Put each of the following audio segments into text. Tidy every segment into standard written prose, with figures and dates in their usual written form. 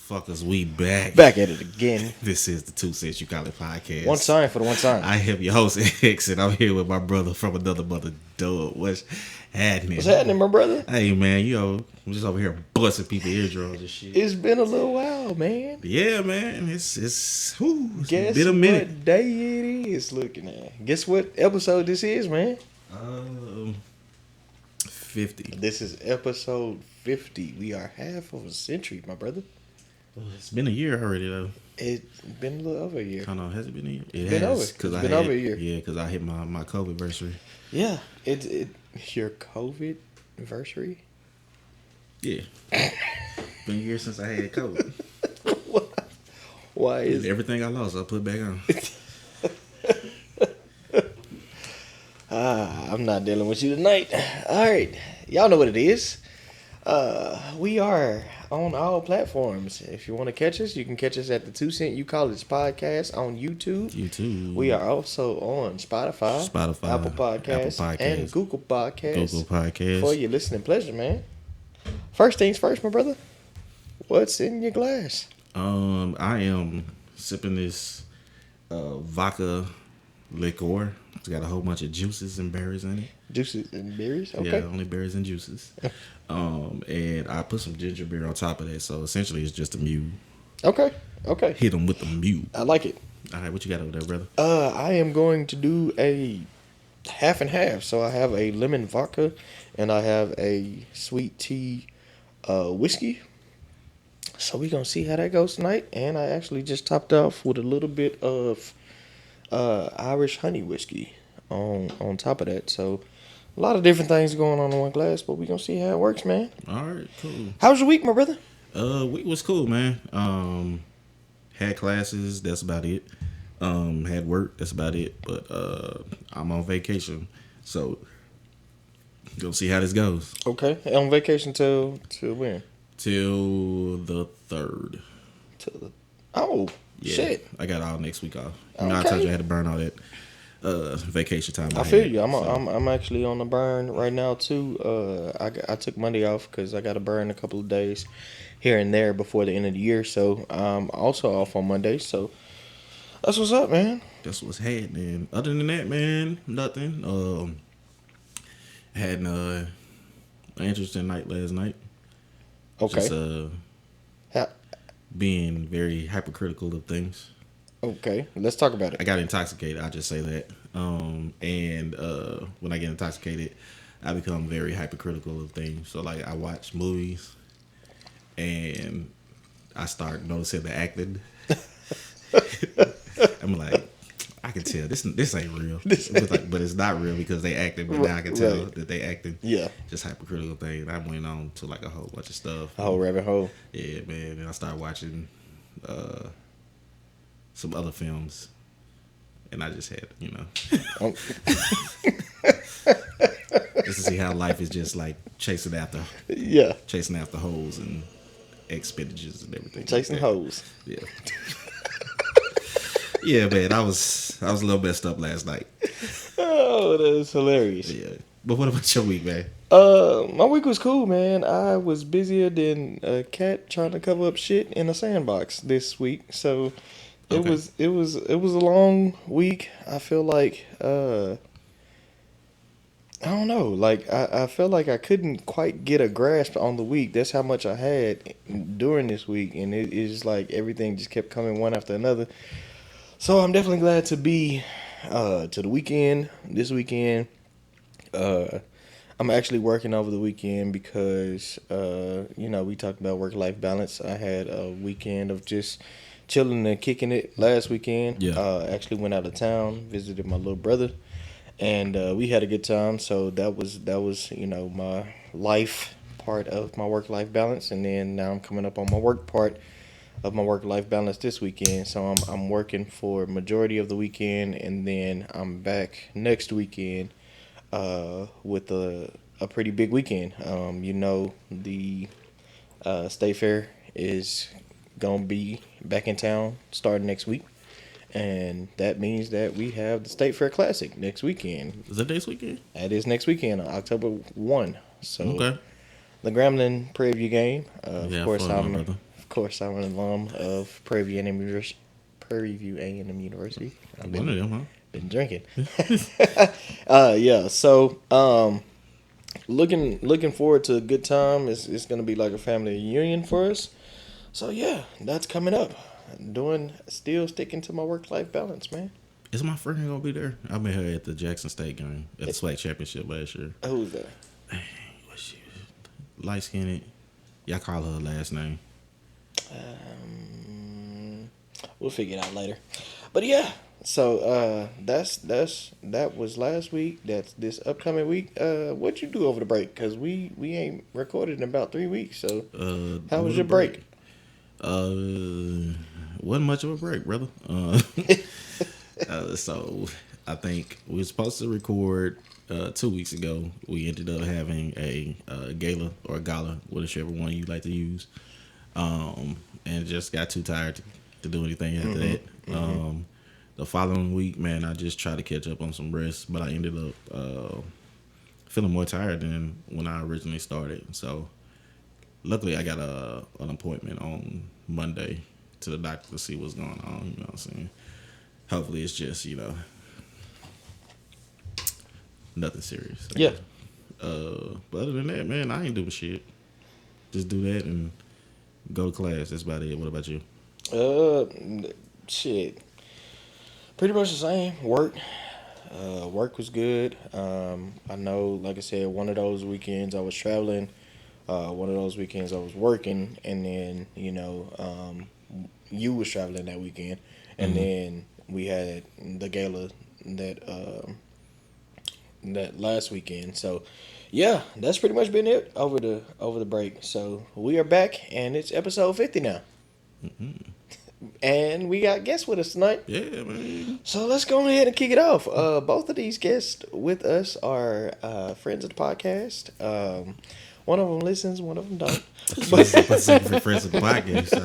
Motherfuckers, we back. Back at it again. This is the 2 Cents You Call It podcast. One time for the one time. I am your host, X, and I'm here with my brother from another mother, Doug. What's happening? What's happening, my brother? Hey, man, I'm just over here busting people's eardrums and shit. It's been a little while, man. Yeah, man. It's Guess been a minute. what day it is looking at? Guess what episode this is, man? 50. This is episode 50. We are half of a century, my brother. It's been a year already, though. It's been a little over a year. I don't know. Has it been a year? It been has. over. It's been over a year. Yeah, because I hit my COVID anniversary. Yeah. Your COVID anniversary? Yeah. Been a year since I had COVID. Why is everything I lost, I put back on. I'm not dealing with you tonight. All right. Y'all know what it is. We are on all platforms. If you want to catch us, you can catch us at the 2 Cent You Call It podcast on YouTube. We are also on Spotify, Apple Podcasts, and Google Podcasts. For your listening pleasure, man. First things first, my brother. What's in your glass? I am sipping this vodka liqueur. It's got a whole bunch of juices and berries in it. Juices and berries? Okay. Yeah, only berries and juices. And I put some ginger beer on top of that, so essentially it's just a mule. Okay. Hit them with the mule. I like it. All right, what you got over there, brother? I am going to do a half and half. So I have a lemon vodka and I have a sweet tea whiskey. So we're going to see how that goes tonight. And I actually just topped off with a little bit of Irish honey whiskey on top of that. So a lot of different things going on in one glass, but we're going to see how it works, man. All right, cool. How was your week, my brother? Week was cool, man. Had classes, that's about it. Had work, that's about it. But I'm on vacation, so gonna see how this goes. Okay, on vacation till when? Till the 3rd. Shit! I got all next week off. You know, I told you I had to burn all that vacation time. I feel you. I'm actually on the burn right now too. I took Monday off because I got to burn a couple of days here and there before the end of the year. So I'm also off on Monday. So that's what's up, man. That's what's happening. Other than that, man, nothing. I had an interesting night last night. Okay. Just being very hypercritical of things. Okay, let's talk about it. I got intoxicated. I'll just say that. And when I get intoxicated, I become very hypercritical of things. So, like, I watch movies, and I start noticing the acting. I'm like, I can tell this ain't real. But it's not real because they acting. But now I can tell that they acting. Yeah. Just hypercritical thing. I went on to like a whole bunch of stuff. A whole rabbit hole. Yeah, man. And I started watching some other films, and I just had, just to see how life is just like chasing after hoes and expenditures and everything. Chasing hoes. Yeah. Yeah, man. I was a little messed up last night. Oh, that's hilarious. Yeah. But what about your week, man? My week was cool, man. I was busier than a cat trying to cover up shit in a sandbox this week. So it was a long week. I feel like I don't know. Like I felt like I couldn't quite get a grasp on the week. That's how much I had during this week, and it is like everything just kept coming one after another. So I'm definitely glad to be to the weekend this weekend. I'm actually working over the weekend because we talked about work-life balance. I had a weekend of just chilling and kicking it last weekend. Yeah. Actually went out of town, visited my little brother, and we had a good time. So that was my life part of my work-life balance, and then now I'm coming up on my work part of my work-life balance this weekend. So I'm working for majority of the weekend, and then I'm back next weekend with a pretty big weekend. The State Fair is gonna be back in town starting next week, and that means that we have the State Fair Classic next weekend. Is that next weekend? That is next weekend, October 1. So okay. The Gremlin preview game. Of course, I'm an alum of Prairie View A&M University. I've One of them, huh? been drinking. Yeah. So, looking forward to a good time. It's gonna be like a family reunion for us. So yeah, that's coming up. Still sticking to my work-life balance, man. Is my friend gonna be there? I met her at the Jackson State game at the SWAC championship last year. Who's that? What she light skinned? Y'all call her last name. We'll figure it out later. But yeah, so that was last week. That's this upcoming week. What you do over the break? Cause we ain't recorded in about 3 weeks. So how was your break? Wasn't much of a break, brother. So I think we were supposed to record 2 weeks ago. We ended up having a gala or a gala, whichever one you like to use, and just got too tired to do anything after that. The following week, man, I just tried to catch up on some rest, but I ended up feeling more tired than when I originally started. So luckily, I got an appointment on Monday to the doctor to see what's going on. You know what I'm saying? Hopefully, it's just, nothing serious. Yeah. But other than that, man, I ain't doing shit. Just do that and go to class. That's about it. What about you? Shit. Pretty much the same. Work. Work was good. I know, like I said, one of those weekends I was traveling. One of those weekends I was working, and then you was traveling that weekend, and then we had the gala that last weekend. So yeah, that's pretty much been it over the break. So we are back, and it's episode 50 now. And we got guests with us tonight. Yeah, man. So let's go ahead and kick it off. Both of these guests with us are friends of the podcast. One of them listens, one of them don't. But friends of the podcast, so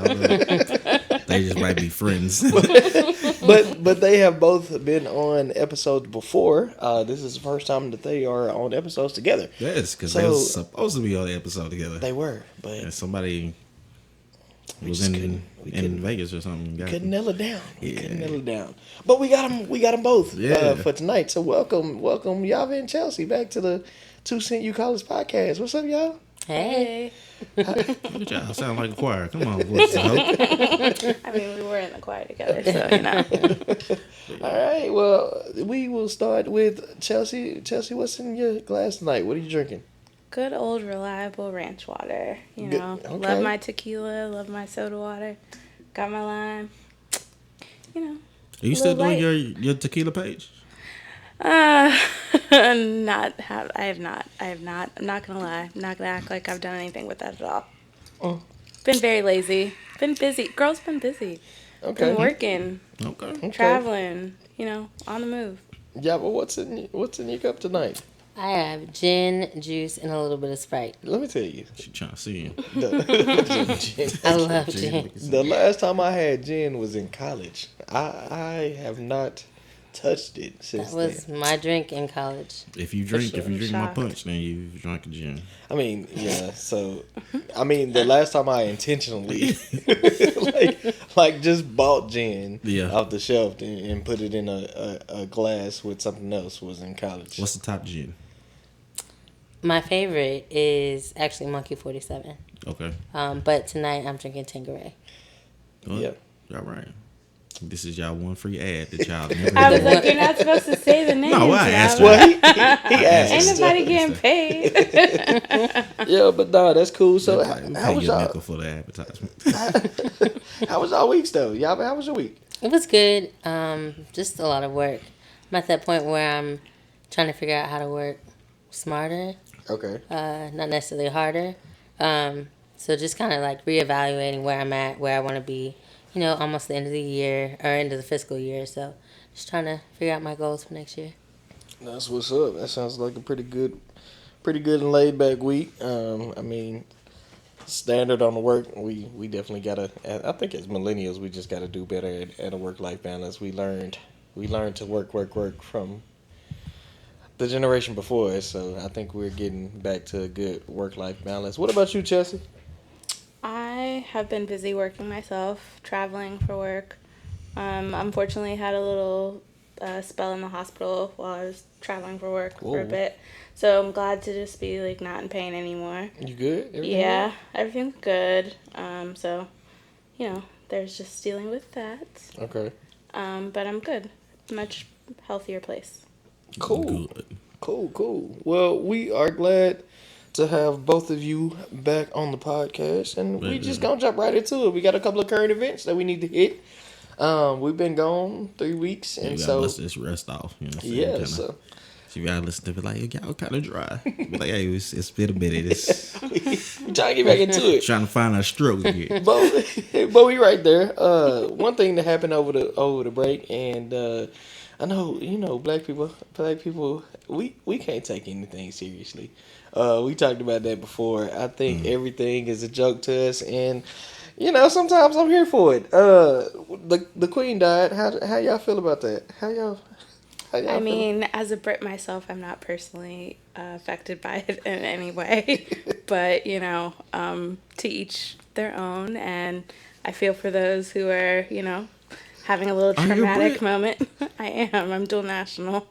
they just might be friends. but they have both been on episodes before. This is the first time that they are on episodes together. Yes, because they were supposed to be on the episode together. They were, but and somebody was in Vegas or something. Couldn't nail it down. Yeah. Couldn't nail it down. But we got them both for tonight. So welcome Yava and Chelsea back to the 2 Cent You College podcast. What's up, y'all? Hey. Look at y'all. Sound like a choir. Come on, boys. I mean, we were in the choir together, so, All right. Well, we will start with Chelsea. Chelsea, what's in your glass tonight? What are you drinking? Good old reliable ranch water. Okay. Love my tequila, love my soda water. Got my lime. Are you still doing your tequila page? I have not. I'm not gonna lie. I'm not gonna act like I've done anything with that at all. Oh. Been very lazy. Been busy. Girl's been busy. Okay. Been working. Okay. Traveling. On the move. Yeah, but what's in your cup tonight? I have gin, juice, and a little bit of Sprite. Let me tell you. She trying to see you. I love gin. The last time I had gin was in college. I have not touched it since That was my drink in colllike If you drink my shocked. punch, then you've drunk a gin. I mean, yeah. So, the last time I intentionally like just bought gin off the shelf and put it in a glass with something else was in college. What's the top gin? My favorite is actually Monkey 47. Okay. But tonight I'm drinking Tanqueray. Well, Yeah. All right. This is y'all one free ad that y'all never I was heard. like, you're not supposed to say the name. No, I asked her. Well, he asked. Ain't nobody getting paid. Yeah, but nah, that's cool. So, Like, how was you a y'all? nickel for the advertisement. How was y'all weeks though? Y'all, how was your week? It was good. Just a lot of work. I'm at that point where I'm trying to figure out how to work smarter, Okay. not necessarily harder. So just kind of like reevaluating where I'm at, where I want to be, almost the end of the year or end of the fiscal year. So just trying to figure out my goals for next year. That's what's up. That sounds like a pretty good and laid back week. Standard on the work. We definitely gotta. I think as millennials, we just gotta do better at a work life balance. We learned to work from the generation before us. So I think we're getting back to a good work life balance. What about you, Chelsea? I I have been busy working myself, traveling for work. Unfortunately, had a little spell in the hospital while I was traveling for work for a Whoa. bit. So I'm glad to just be like not in pain anymore. You good? Everything Yeah, everything's good. So, there's just dealing with that. good? Okay. But I'm good. Much healthier place. Cool. Good. Cool. Well, we are glad to have both of you back on the podcast, and we just gonna jump right into it. We got a couple of current events that we need to hit. We've been gone 3 weeks, You and gotta so bust this rest off. You know what I'm saying? yeah, Kinda, so you gotta listen to it like, y'all kind of dry. Be like, hey, it's been a minute. It's we trying to get back into it. trying to find a stroke here. But we right there. One thing that happened over the break, and I know black people, we can't take anything seriously. We talked about that before. I think everything is a joke to us, and sometimes I'm here for it. The Queen died. How y'all feel about that? How y'all I feel? mean, as a Brit myself, I'm not personally affected by it in any way. But, to each their own. And I feel for those who are, having a little Are you a traumatic Brit? moment. I am. I'm dual national.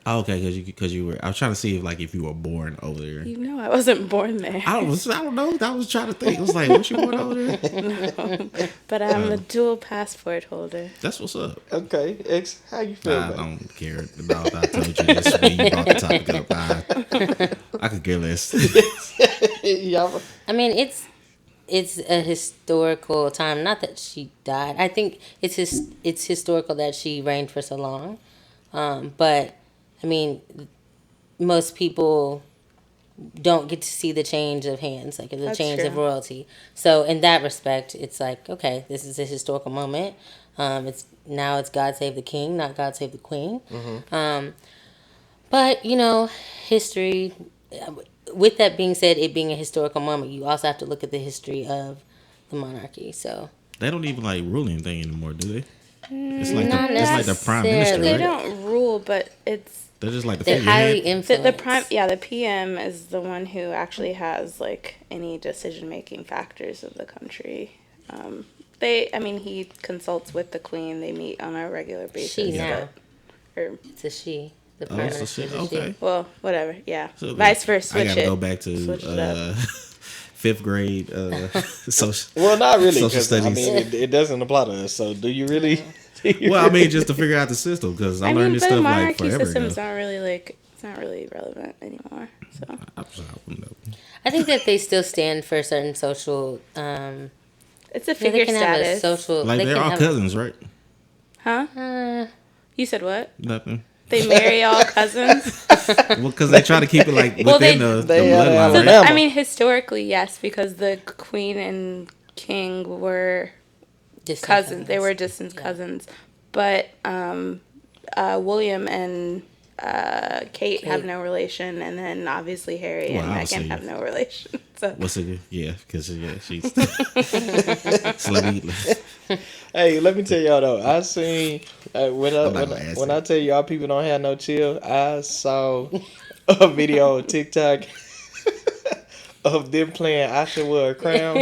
Oh, okay, because you were. I was trying to see if you were born over there. I wasn't born there. I don't know. I was trying to think. I was like, was you born over there? No. But I'm a dual passport holder. That's what's up. Okay, X, how you feel Nah, I about it? don't care about. I told you this when you brought the topic up. I could care less. Y'all, I mean, it's a historical time. Not that she died. I think it's historical that she reigned for so long. But I mean, most people don't get to see the change of hands, like the That's change of true. royalty. So in that respect, it's like, okay, this is a historical moment. It's God Save the King, not God Save the Queen. But history. With that being said, it being a historical moment, you also have to look at the history of the monarchy. So They don't even like rule anything anymore, do they? It's Not like the prime minister, necessarily. They right? don't rule, but it's They're just like the they're highly figurehead. influenced. the PM is the one who actually has like any decision making factors of the country. He consults with the Queen. They meet on a regular basis. She now. Or It's a she. The Oh, prime so minister shit. is a she. Okay. well, whatever. Yeah, So, vice versa. I Switch gotta it. go back to Switch it up. fifth grade social. well, not really, Social because I studies. mean, it doesn't apply to us. So, do you really? Well, I mean, just to figure out the system because I learned this the stuff like monarchy forever system ago. is not really it's not really relevant anymore. So I don't know. I think that they still stand for a certain social. it's a They figure can have a status. social. Like they they're can all have, cousins, right? Huh? You said what? Nothing. They marry all cousins? Well, because they try to keep it like within Well, the they bloodline, Alabama. right? I mean, historically, yes, because the Queen and King were distant cousins. They were distant Yeah. cousins. But William and Kate have no relation, and then obviously Harry Well, and obviously. Meghan have no relation. So What's it? Yeah, because she's. So let me. Hey, let me tell y'all though. I seen when I'm not gonna ask I that. tell y'all people don't have no chill. I saw a video on TikTok of them playing "I Should Wear a Crown."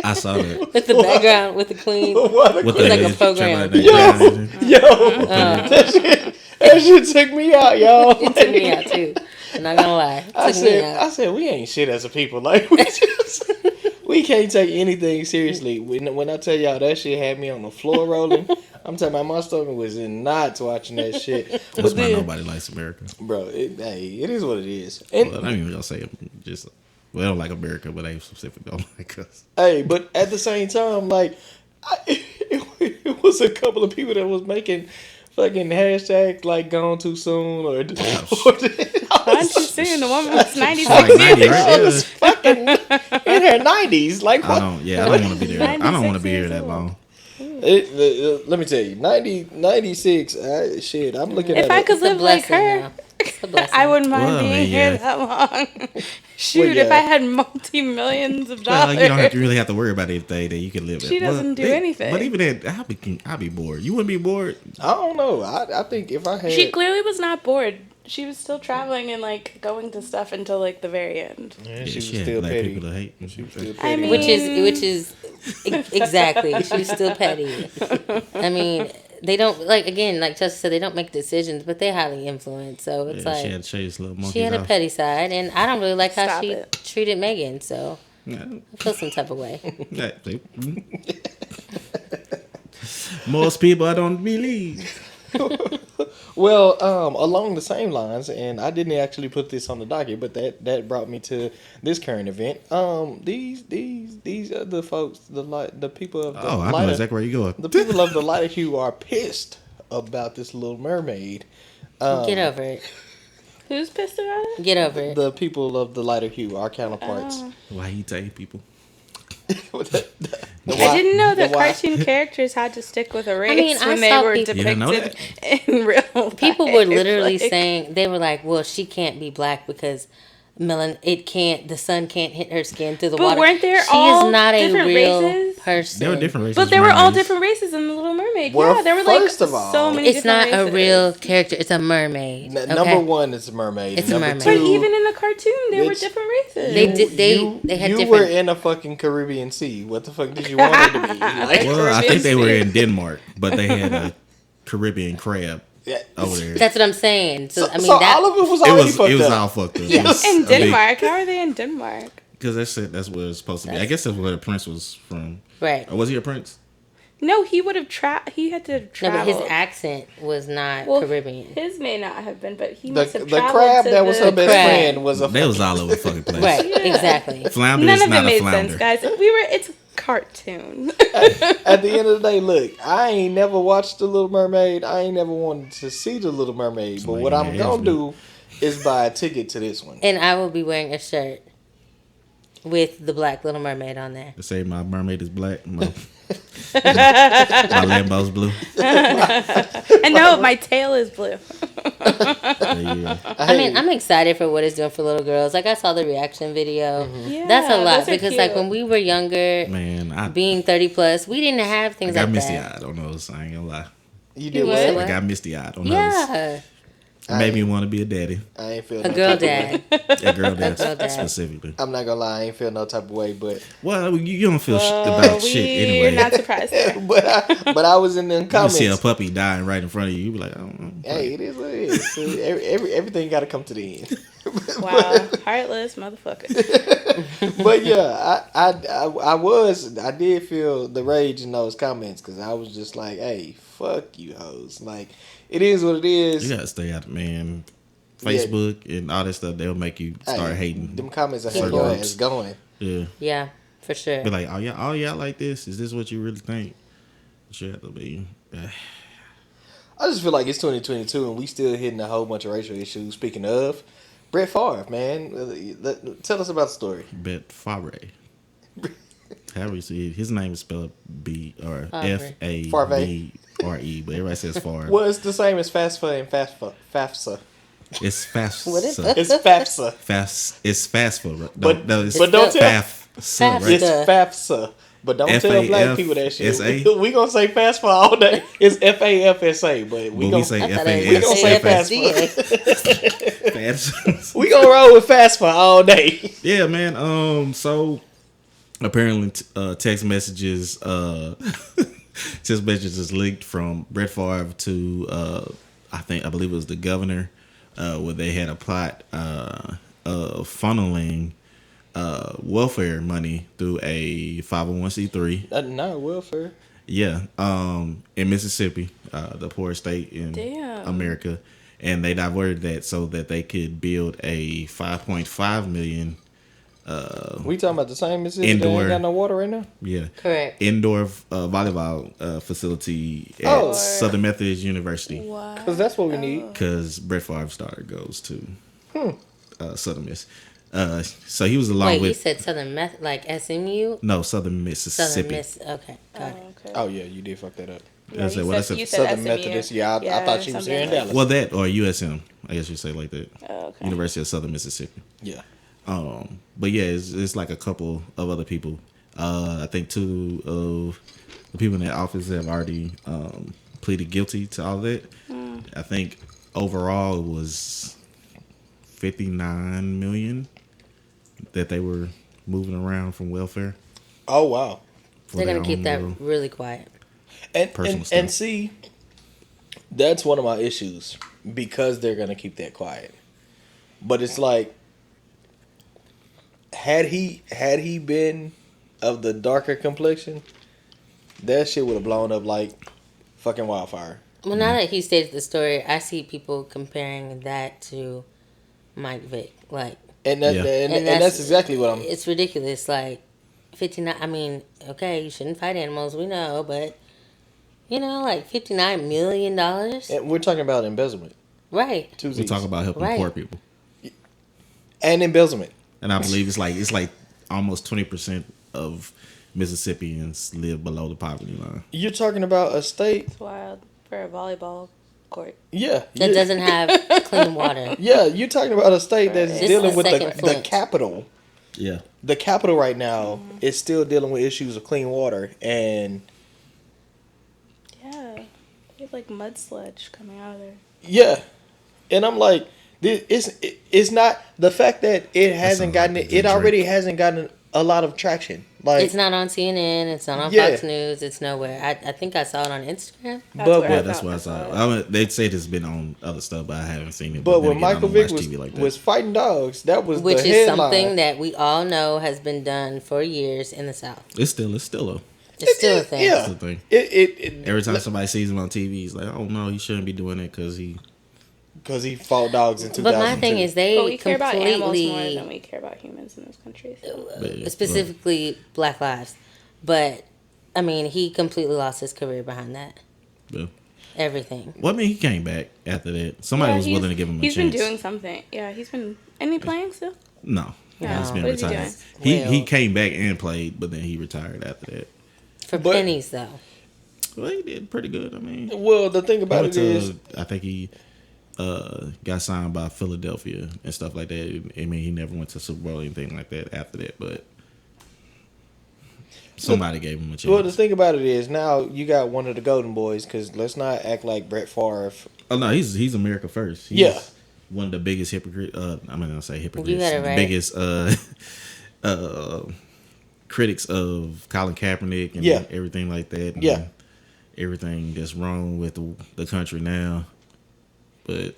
I saw that. With the background, with the queen. What a With It's like a the program. that shit took me out, y'all. It took me out too. I'm not gonna lie. It I took me I out. said, we ain't shit as a people. Like we can't take anything seriously. When I tell y'all that shit had me on the floor rolling, I'm talking about my stomach was in knots watching that shit. That's But why then, nobody likes America. bro, it is what it is. And Well, I ain't even gonna say it. Just well, I don't like America, but they specifically don't like us. hey, but at the same time, like it was a couple of people that was making fucking hashtags like "gone too soon" or gone too soon. The woman was 96 Like 90, years right? old. She was fucking in her 90s. Like I what? don't. Yeah, I don't want to be there. I don't want to 96 be here years that old. long. Let me tell you, 96. Shit, I'm looking at If I it. could It's a live like blessing, her, though. It's a blessing. I wouldn't mind Well, I being mean, here yeah. that long. Shoot, yeah. if I had multi-millions of Well, dollars. you don't really have to worry about anything that you can live. She at. doesn't do anything. But even then, I'd be bored. You wouldn't be bored. I don't know. I think if I had, She clearly was not bored she was still traveling and like going to stuff until like the very end. Yeah, Yeah, she was she had still black petty. people to hate. She was still I petty. mean, which is exactly. She's still petty. I mean, they don't like again, like Chelsea said, they don't make decisions, but they're highly influenced. So it's Yeah, she like had to chase little monkeys she had a off. petty side, and I don't really like how Stop she it. treated Megan. So Yeah, I feel some type of way. yeah, see? Most people I don't believe. Well, along the same lines, and I didn't actually put this on the docket, but that brought me to this current event. These are the folks, the people of the Oh, I know lighter, exactly where you going. the people of the lighter hue are pissed about this Little Mermaid. Get over it. Who's pissed about it? Get over it. The people of the lighter hue, our counterparts. Why you take people? I didn't know that why- cartoon characters had to stick with a race mean, I when they saw were people- You didn't know depicted in real life. People were literally Like, saying they were like, "Well, she can't be black because the sun can't hit her skin through the But water." weren't there she all is not a different real races? person. There were different races. But there of were all mermaids. different races in the Little Mermaid. Well, Yeah, there were like first of all, so many. It's not different a races. real character. It's a mermaid. Number okay? one is a mermaid. It's a Number mermaid. But two, even in the cartoon, there were It's- different races. They did- they had you different- were in a fucking Caribbean Sea. What the fuck did you want her to be? Like, Well, I think they were Caribbean in Denmark, but they had a Caribbean crab yeah. over there. That's what I'm saying. So, I mean, so that, all of it was It already was fucked up. all fucked up. Yes. In Denmark, how are they in Denmark? Because that's where it's supposed to be. I guess that's where the prince was from. right. Or was he a prince? No, he would have he had to No, travel. but his accent was not Well, Caribbean. His may not have been, but he The, must have the traveled crab to that was the- her best crab. friend was a They was fucking- all over the fucking place. Right. Yeah. Exactly. Flounder None is of not it made a flounder. sense, guys. It's a cartoon. At the end of the day, look, I ain't never watched The Little Mermaid. I ain't never wanted to see The Little Mermaid. But Somebody what I'm may gonna ask do is buy a ticket to this one. And I will be wearing a shirt with the Black Little Mermaid on there. They say my mermaid is black. My Lambo's blue. And no, my tail is blue. Yeah. I mean, I'm excited for what it's doing for little girls. Like, I saw the reaction video. Yeah, That's a lot those are because, like, cute. when we were younger, Man, I being 30 plus, we didn't have I things got like misty that. eyed on those. I ain't gonna lie. You You did would? what? I got misty eyed on those. Yeah, It made me want to be a daddy. I ain't feel a no girl type of way. dad. A girl dad girl dad. specifically. I'm not gonna lie, I ain't feel no type of way, but Well, you don't feel Well, about shit we're anyway. not surprised. there. but I was in them You comments. see a puppy dying right in front of you. You be like, I don't know. Hey, it is what it is. So everything got to come to the end. Wow, heartless motherfucker. But yeah, I did feel the rage in those comments because I was just like, hey, fuck you hoes. Like, it is what it is. You gotta stay out, man. Facebook and all that stuff, they'll make you Hey, start hating. Them comments are Certain your groups. ass going. Yeah. Yeah, for sure. Be like, oh y'all like this? Is this what you really think? Shit have to be. I just feel like it's 2022 and we still hitting a whole bunch of racial issues. Speaking of, Brett Favre, man, tell us about the story. Bet Favre. How we see it? His name is spelled B or Favre. FAVRE, but everybody says Favre. Well, it's the same as FAFSA and FAFSA. It's FAFSA. What is It's FAFSA. It's FAFSA. But- no, it's but don't tell- FAFSA, right? It's FAFSA. But don't tell black people that shit. FAFSA? We gonna say FAFSA all day. It's FAFSA, but we But gonna we say I thought it we was gonna say AFSDA. FAFSA. we gonna roll with FAFSA all day. Yeah, man. So apparently, text messages, text messages leaked from Brett Favre to, I believe it was the governor, where they had a plot of funneling welfare money through a 501c3. Not welfare. Yeah, in Mississippi, the poorest state in Damn. America, and they diverted that so that they could build a 5.5 million. We talking about the same Mississippi that Indoor. ain't got no water right now? Yeah. Correct. Indoor volleyball facility at Oh. Southern Methodist University. Wow. Because that's what we need. Because Brett Favre's daughter goes to Southern Miss. So he was along Wait, you with said Southern Meth, like SMU? Southern Southern Mississippi. Miss. Okay, got it. Okay. Oh yeah, you did fuck that up. Yeah, said, you well, said- that's you a said Southern SMU. Methodist. Yeah, I thought she was here in something Dallas. Well, that or USM, I guess you say like that. Oh, okay. University of Southern Mississippi. Yeah. But yeah, it's like a couple of other people. I think two of the people in that office have already pleaded guilty to all that. I think overall it was 59 million that they were moving around from welfare. Oh wow. For They're their gonna keep own that little really quiet. personal And stuff. see, that's one of my issues because they're gonna keep that quiet. But it's like, had he been of the darker complexion, that shit would have blown up like fucking wildfire. Well, now that he stated the story, I see people comparing that to Mike Vick. Like, And that Yeah. and that's exactly what I'm. It's ridiculous. Like, 59. I mean, okay, you shouldn't fight animals. We know, but like $59 million. And we're talking about embezzlement. Right. Two We Z's. talk about helping Right. poor people, And embezzlement. and I believe it's like almost 20% of Mississippians live below the poverty line. You're talking about a state. It's wild for a volleyball court. Yeah. That doesn't have clean water. Yeah, you're talking about a state that's This is dealing the with second the Flint. capital. Yeah, The capital right now is still dealing with issues of clean water, and Yeah. They have like mud sludge coming out of there. yeah, and I'm like, it's not the fact that it hasn't sounds like gotten a it good already drink. hasn't gotten a lot of traction. Like, It's not on CNN. It's not on Yeah. Fox News. It's nowhere. I think I saw it on Instagram. That's But- where Yeah, yeah, I that's thought what I I saw. saw it. They said it's been on other stuff, but I haven't seen it. but then when again, I Michael don't Vick watch was, TV like that. was fighting dogs, that was Which the is headline. something that we all know has been done for years in the South. It's still a It's still a thing. Yeah. it's a thing. It Every time somebody sees him on TV, he's like, "Oh no, he shouldn't be doing it because he." because he fought dogs in 2002. But my thing is, they But we care about animals more completely, than we care about humans in this country. So. specifically Black lives. But I mean, he completely lost his career behind that. Yeah. Everything. Well, I mean, he came back after that. Somebody Yeah, was willing to give him a He's chance. been doing something. Yeah, he's been. And he playing still? No, No. he's been What is he retired. doing? He came back and played, but then he retired after that. For But- pennies, though. Well, he did pretty good. I mean, well, the thing he about went it is, I think he got signed by Philadelphia and stuff like that. I mean, he never went to Super Bowl or anything like that after that, but somebody gave him a chance. well, the thing about it is now you got one of the golden boys. Because let's not act like Brett Favre. Oh no, he's America first. He's Yeah. one of the biggest hypocrite. I'm not gonna say hypocrites. You got it The right. biggest critics of Colin Kaepernick and Yeah. everything like that. And Yeah. everything that's wrong with the country now. But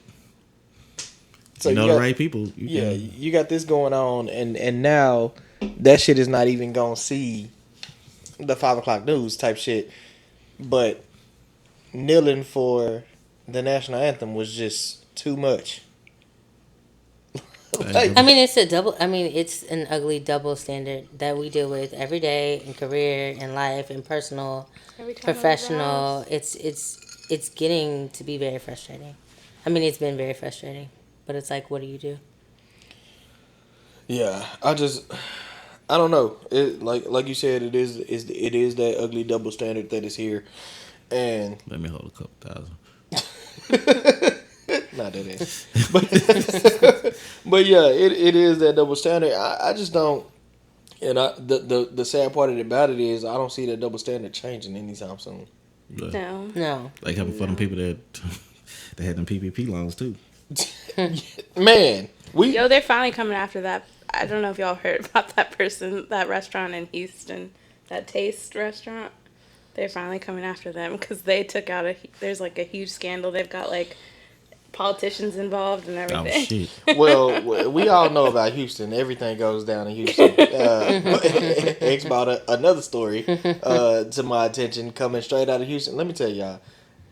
So you know you the got- right people. Yeah, you got this going on, and now that shit is not even gonna see the 5 o'clock news type shit. But kneeling for the national anthem was just too much. Like, I mean, it's an ugly double standard that we deal with every day in career, in life, in personal, Every time I leave the professional. house. It's getting to be very frustrating. I mean, it's been very frustrating, but it's like, what do you do? yeah, I don't know. It like you said, it is that ugly double standard that is here, and Let me hold a couple thousand. not that is, but yeah, it is that double standard. I just don't, and the sad part about it is I don't see that double standard changing anytime soon. But No. No. like having for them people that that had them PPP loans too. Man, Yo, they're finally coming after that. I don't know if y'all heard about that restaurant in Houston, that Taste restaurant. They're finally coming after them because they took out there's like a huge scandal. They've got like politicians involved and Oh everything. shit! well, we all know about Houston. Everything goes down in Houston. X brought another story to my attention coming straight out of Houston. Let me tell y'all,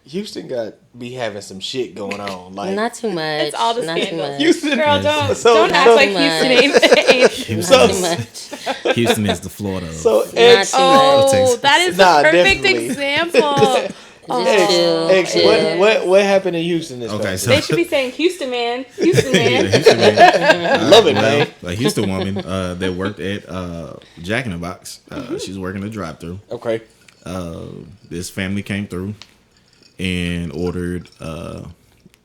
Houston be having some shit going on. Like Not too much. It's all the Not too scandals. much. Houston, Girl, don't So- act like so Houston ain't. Houston, So- Not too much. Houston is the Florida. Of- so Not X, too Oh, Texas. that is the Nah, perfect definitely. example. Just chill. X, chill. what happened in Houston this Okay, past so- They should be saying Houston man, Houston Yeah, man. Houston man. Love it, man. A Houston woman that worked at Jack in the Box. She's working the drive-through. Okay. This family came through and ordered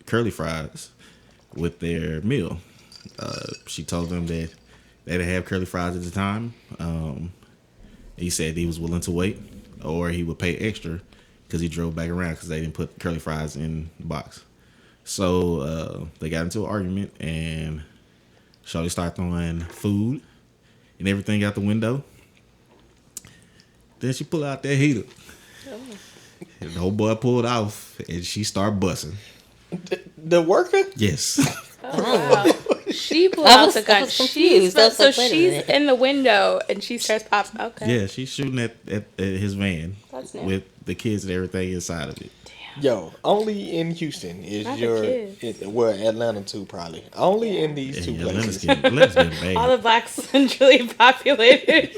curly fries with their meal. She told them that they didn't have curly fries at the time. He said he was willing to wait, or he would pay extra because he drove back around because they didn't put curly fries in the box. So they got into an argument, and Shorty started throwing food and everything out the window. Then she pulled out that heater. And the whole boy pulled off, and she started busting. The worker? Yes. Oh, wow. She pulled I out was- the I gun. was confused. I was So like, wait a she's minute. in the window and she starts popping. Okay. Yeah, she's shooting at his van That's new. with the kids and everything inside of it. Yo, only in Houston is Not the your. kids. Well, Atlanta too, probably. Only in these two Atlanta's places. getting bad. All the black centrally populated.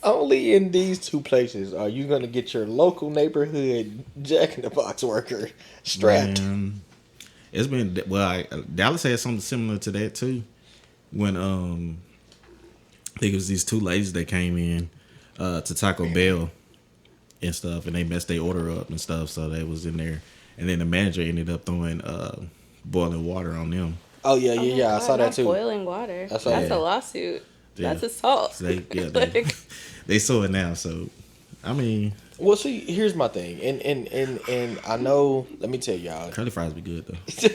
Only in these two places are you going to get your local neighborhood Jack in the Box worker strapped. Man, it's been Dallas had something similar to that too. When I think it was these two ladies that came in to Taco Bell and stuff, and they messed their order up and stuff, so they was in there, and then the manager ended up throwing boiling water on them. Oh yeah, yeah, Oh my yeah. I God, saw that not too. Boiling water. I saw That's that. a lawsuit. Yeah. That's assault. So they Like, they saw it now. So I mean, Well, see, here's my thing, and I know. Let me tell y'all, curly fries be good though.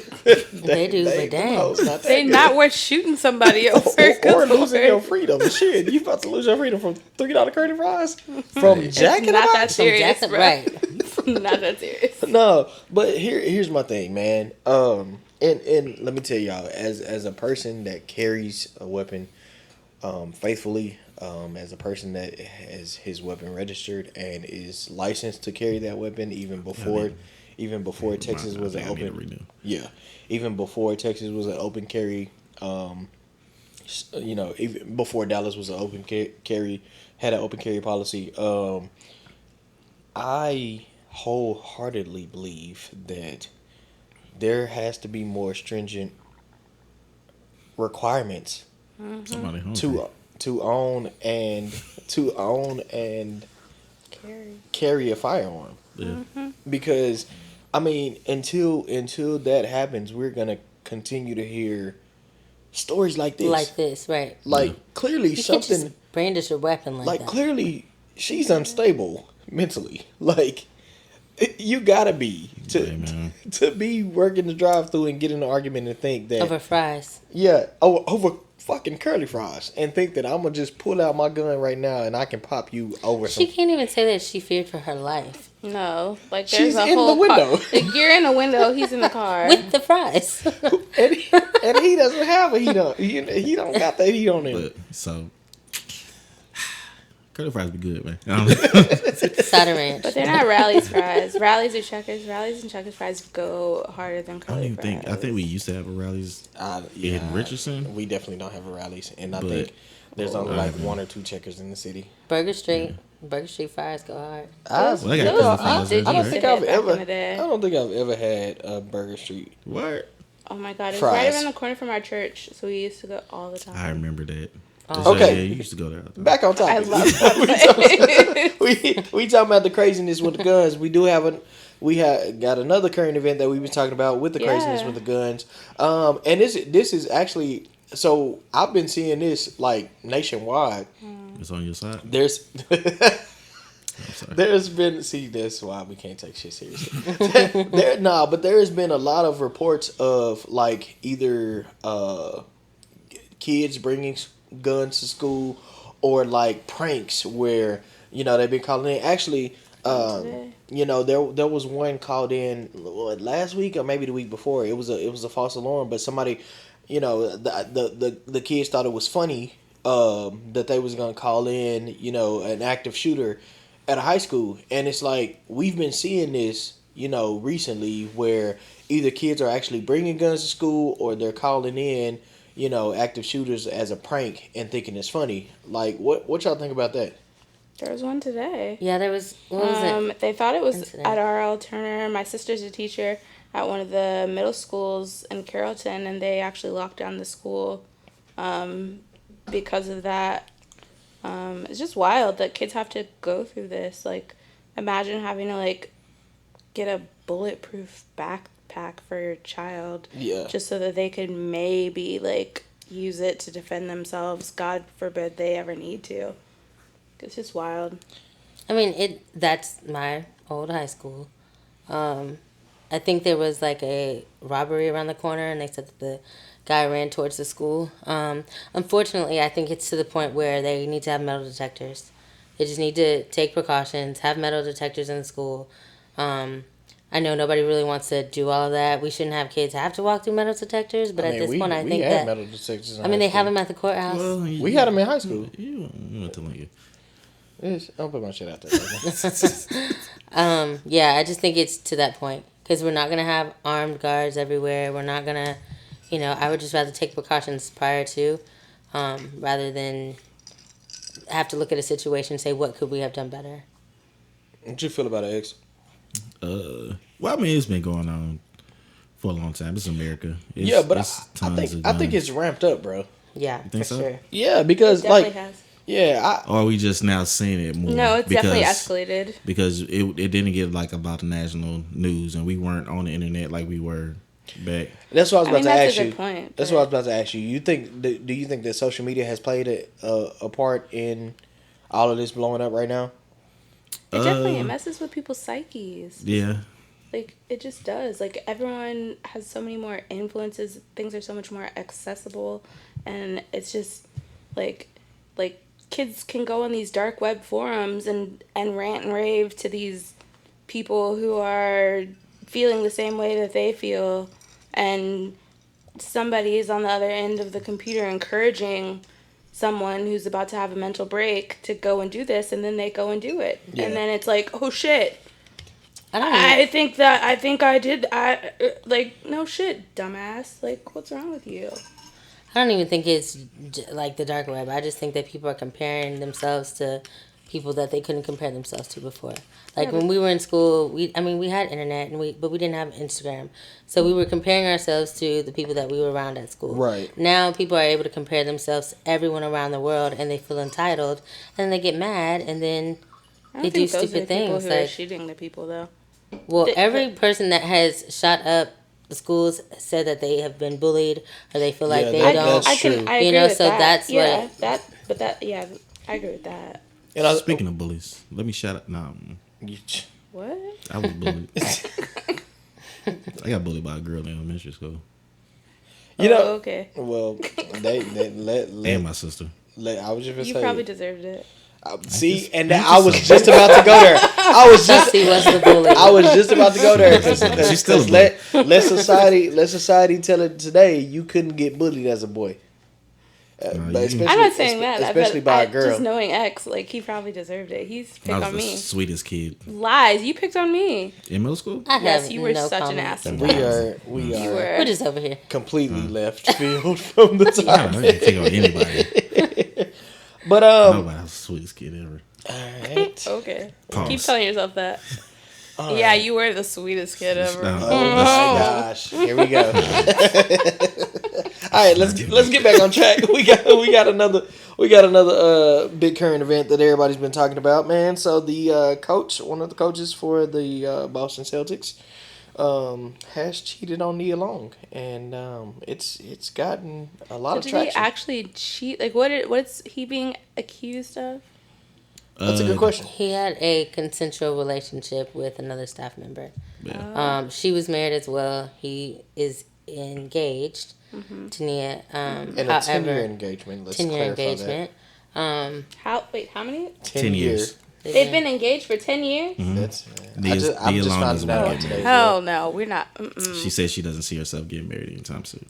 They do, but dang. no, it's not that they good. not worth shooting somebody over. or Good losing Lord. your freedom. Shit, you about to lose your freedom from $3 curly fries from Jack in the not that Box? Some serious, Jackson, bro. right? Not that serious. No, but here's my thing, man. And let me tell y'all, as a person that carries a weapon, faithfully, as a person that has his weapon registered and is licensed to carry that weapon, even before Texas was an open, yeah, even before Texas was an open carry, even before Dallas was an open carry, had an open carry policy. I wholeheartedly believe that there has to be more stringent requirements Somebody hungry. to own and Carrie. carry a firearm. Yeah. Because I mean, until that happens, we're gonna continue to hear stories like this. Like this, right? Like, clearly You can't something just brandish a weapon like that. clearly she's unstable mentally. Like, you gotta be Hey, man. to be working the drive through and get in an argument and think that Over fries. over fucking curly fries and think that I'm gonna just pull out my gun right now and I can pop you over She some. can't even say that she feared for her life. No, like She's there's a in whole the window. Car. Like, you're in a window. He's in the car. With the fries. and he doesn't have a heat on. He don't got that heat on him. But so curly fries be good, man. Cider ranch. But they're not Rally's fries. Rally's or Checkers. Rally's and Checkers fries go harder than I curly don't even fries. think. I think we used to have a Rally's in Richardson. We definitely don't have a rallies, and I But- think there's only like one or two Checkers in the city. Burger Street. Burger Street fries go hard. Well, they got Those curly fries did there, I don't used right? think to I've hit back ever. in the day. I don't think I've ever had a Burger Street. What? Oh my god, it's Fries. right around the corner from our church, so we used to go all the time. I remember that. Oh. Okay. Yeah, you used to go there. Back on I topic. love that. we talking about the craziness with the guns. We do have got another current event that we was talking about with the craziness Yeah. with the guns. And this is actually, so I've been seeing this like nationwide. It's on your side. There's I'm sorry. there's been, see, that's why we can't take shit seriously. But there has been a lot of reports of like either kids bringing guns to school or like pranks where they've been calling in. Actually, Today? there was one called in last week or maybe the week before. It was a false alarm, but somebody, the kids thought it was funny that they was gonna call in an active shooter at a high school, and it's like we've been seeing this recently where either kids are actually bringing guns to school or they're calling in active shooters as a prank and thinking it's funny. Like, what y'all think about that? There was one today. Yeah, there was. What was it? They thought it was Incident. at R.L. Turner. My sister's a teacher at one of the middle schools in Carrollton, and they actually locked down the school because of that. It's just wild that kids have to go through this. Like, imagine having to, like, get a bulletproof backpack for your child. Yeah. Just so that they could maybe, like, use it to defend themselves. God forbid they ever need to. It's just wild. I mean, that's my old high school. And I think there was like a robbery around the corner, and they said that the guy ran towards the school. Unfortunately, I think it's to the point where they need to have metal detectors. They just need to take precautions, have metal detectors in the school. I know nobody really wants to do all of that. We shouldn't have kids have to walk through metal detectors, but at this point, I think had that metal detectors. I mean they have them at the courthouse. Well, We had them in high school. You went to Lincoln. Don't put my shit out there. Yeah, I just think it's to that point because we're not gonna have armed guards everywhere. We're not gonna, I would just rather take precautions prior to, rather than have to look at a situation and say what could we have done better. What you feel about it, X? Well, I mean, it's been going on for a long time. It's America. But it's I think it's ramped up, bro. Yeah, You think for so? sure. Yeah, because Definitely like, has. yeah, Or are we just now seeing it more? No, it's definitely escalated. Because it didn't get like about the national news, and we weren't on the internet like we were back. that's what I was about to that's ask a you. good point. That's what I was about to ask you. Do you think that social media has played a part in all of this blowing up right now? It messes with people's psyches. Yeah. Like, it just does. Like, everyone has so many more influences. Things are so much more accessible. And it's just, like kids can go on these dark web forums and rant and rave to these people who are feeling the same way that they feel. And somebody is on the other end of the computer encouraging someone who's about to have a mental break to go and do this. And then they go and do it. Yeah. And then it's like, oh, shit. I think I did. No shit, dumbass. Like, what's wrong with you? don't even think it's like the dark web. I just think that people are comparing themselves to people that they couldn't compare themselves to before. Like when we were in school, we had internet but we didn't have Instagram, so we were comparing ourselves to the people that we were around at school. Right. Now people are able to compare themselves to everyone around the world, and they feel entitled, and they get mad, and then they do stupid things. People who are shooting the people, though. Well, every person that has shot up the schools said that they have been bullied or they feel like they don't. I agree with so that. that's yeah, what. I agree with that. And Speaking of bullies, let me shout out. Nah, What? I was bullied. I got bullied by a girl in elementary school. Okay. Well, they let And my sister. I was just gonna You say, probably deserved it. see, and I was just about to go there. I was just He was the bully. I was just about to go there. She's still a let society tell it today. You couldn't get bullied as a boy. But especially- I'm not saying that. especially by a girl. Just knowing X, like, he probably deserved it. He's picked I was on the me. sweetest kid Lies. You picked on me. in middle school. I Yes, have you were no such an comment. asshole. We You are were. We're just over here. completely left field from the I top. don't know. I didn't take on anybody. But Nobody was the sweetest kid ever. all right. Okay. Pause. Keep telling yourself that. All Yeah, right. you were the sweetest kid ever. No. Oh my gosh! Here we go. All right, let's get back on track. We got another big current event that everybody's been talking about, man. So the one of the coaches for the Boston Celtics, has cheated on Nia Long, and it's gotten a lot of Did traction. he actually cheat? Like, what's he being accused of? That's a good question. He had a consensual relationship with another staff member. Yeah. She was married as well. He is engaged to Nia. And a 10-year engagement. Let's 10-year clarify engagement. How many? that. 10 years. They've been engaged for 10 years? That's I'm Nia just Long finding doesn't out want to get today. married. Hell no, we're not. Mm-mm. She says she doesn't see herself getting married anytime soon.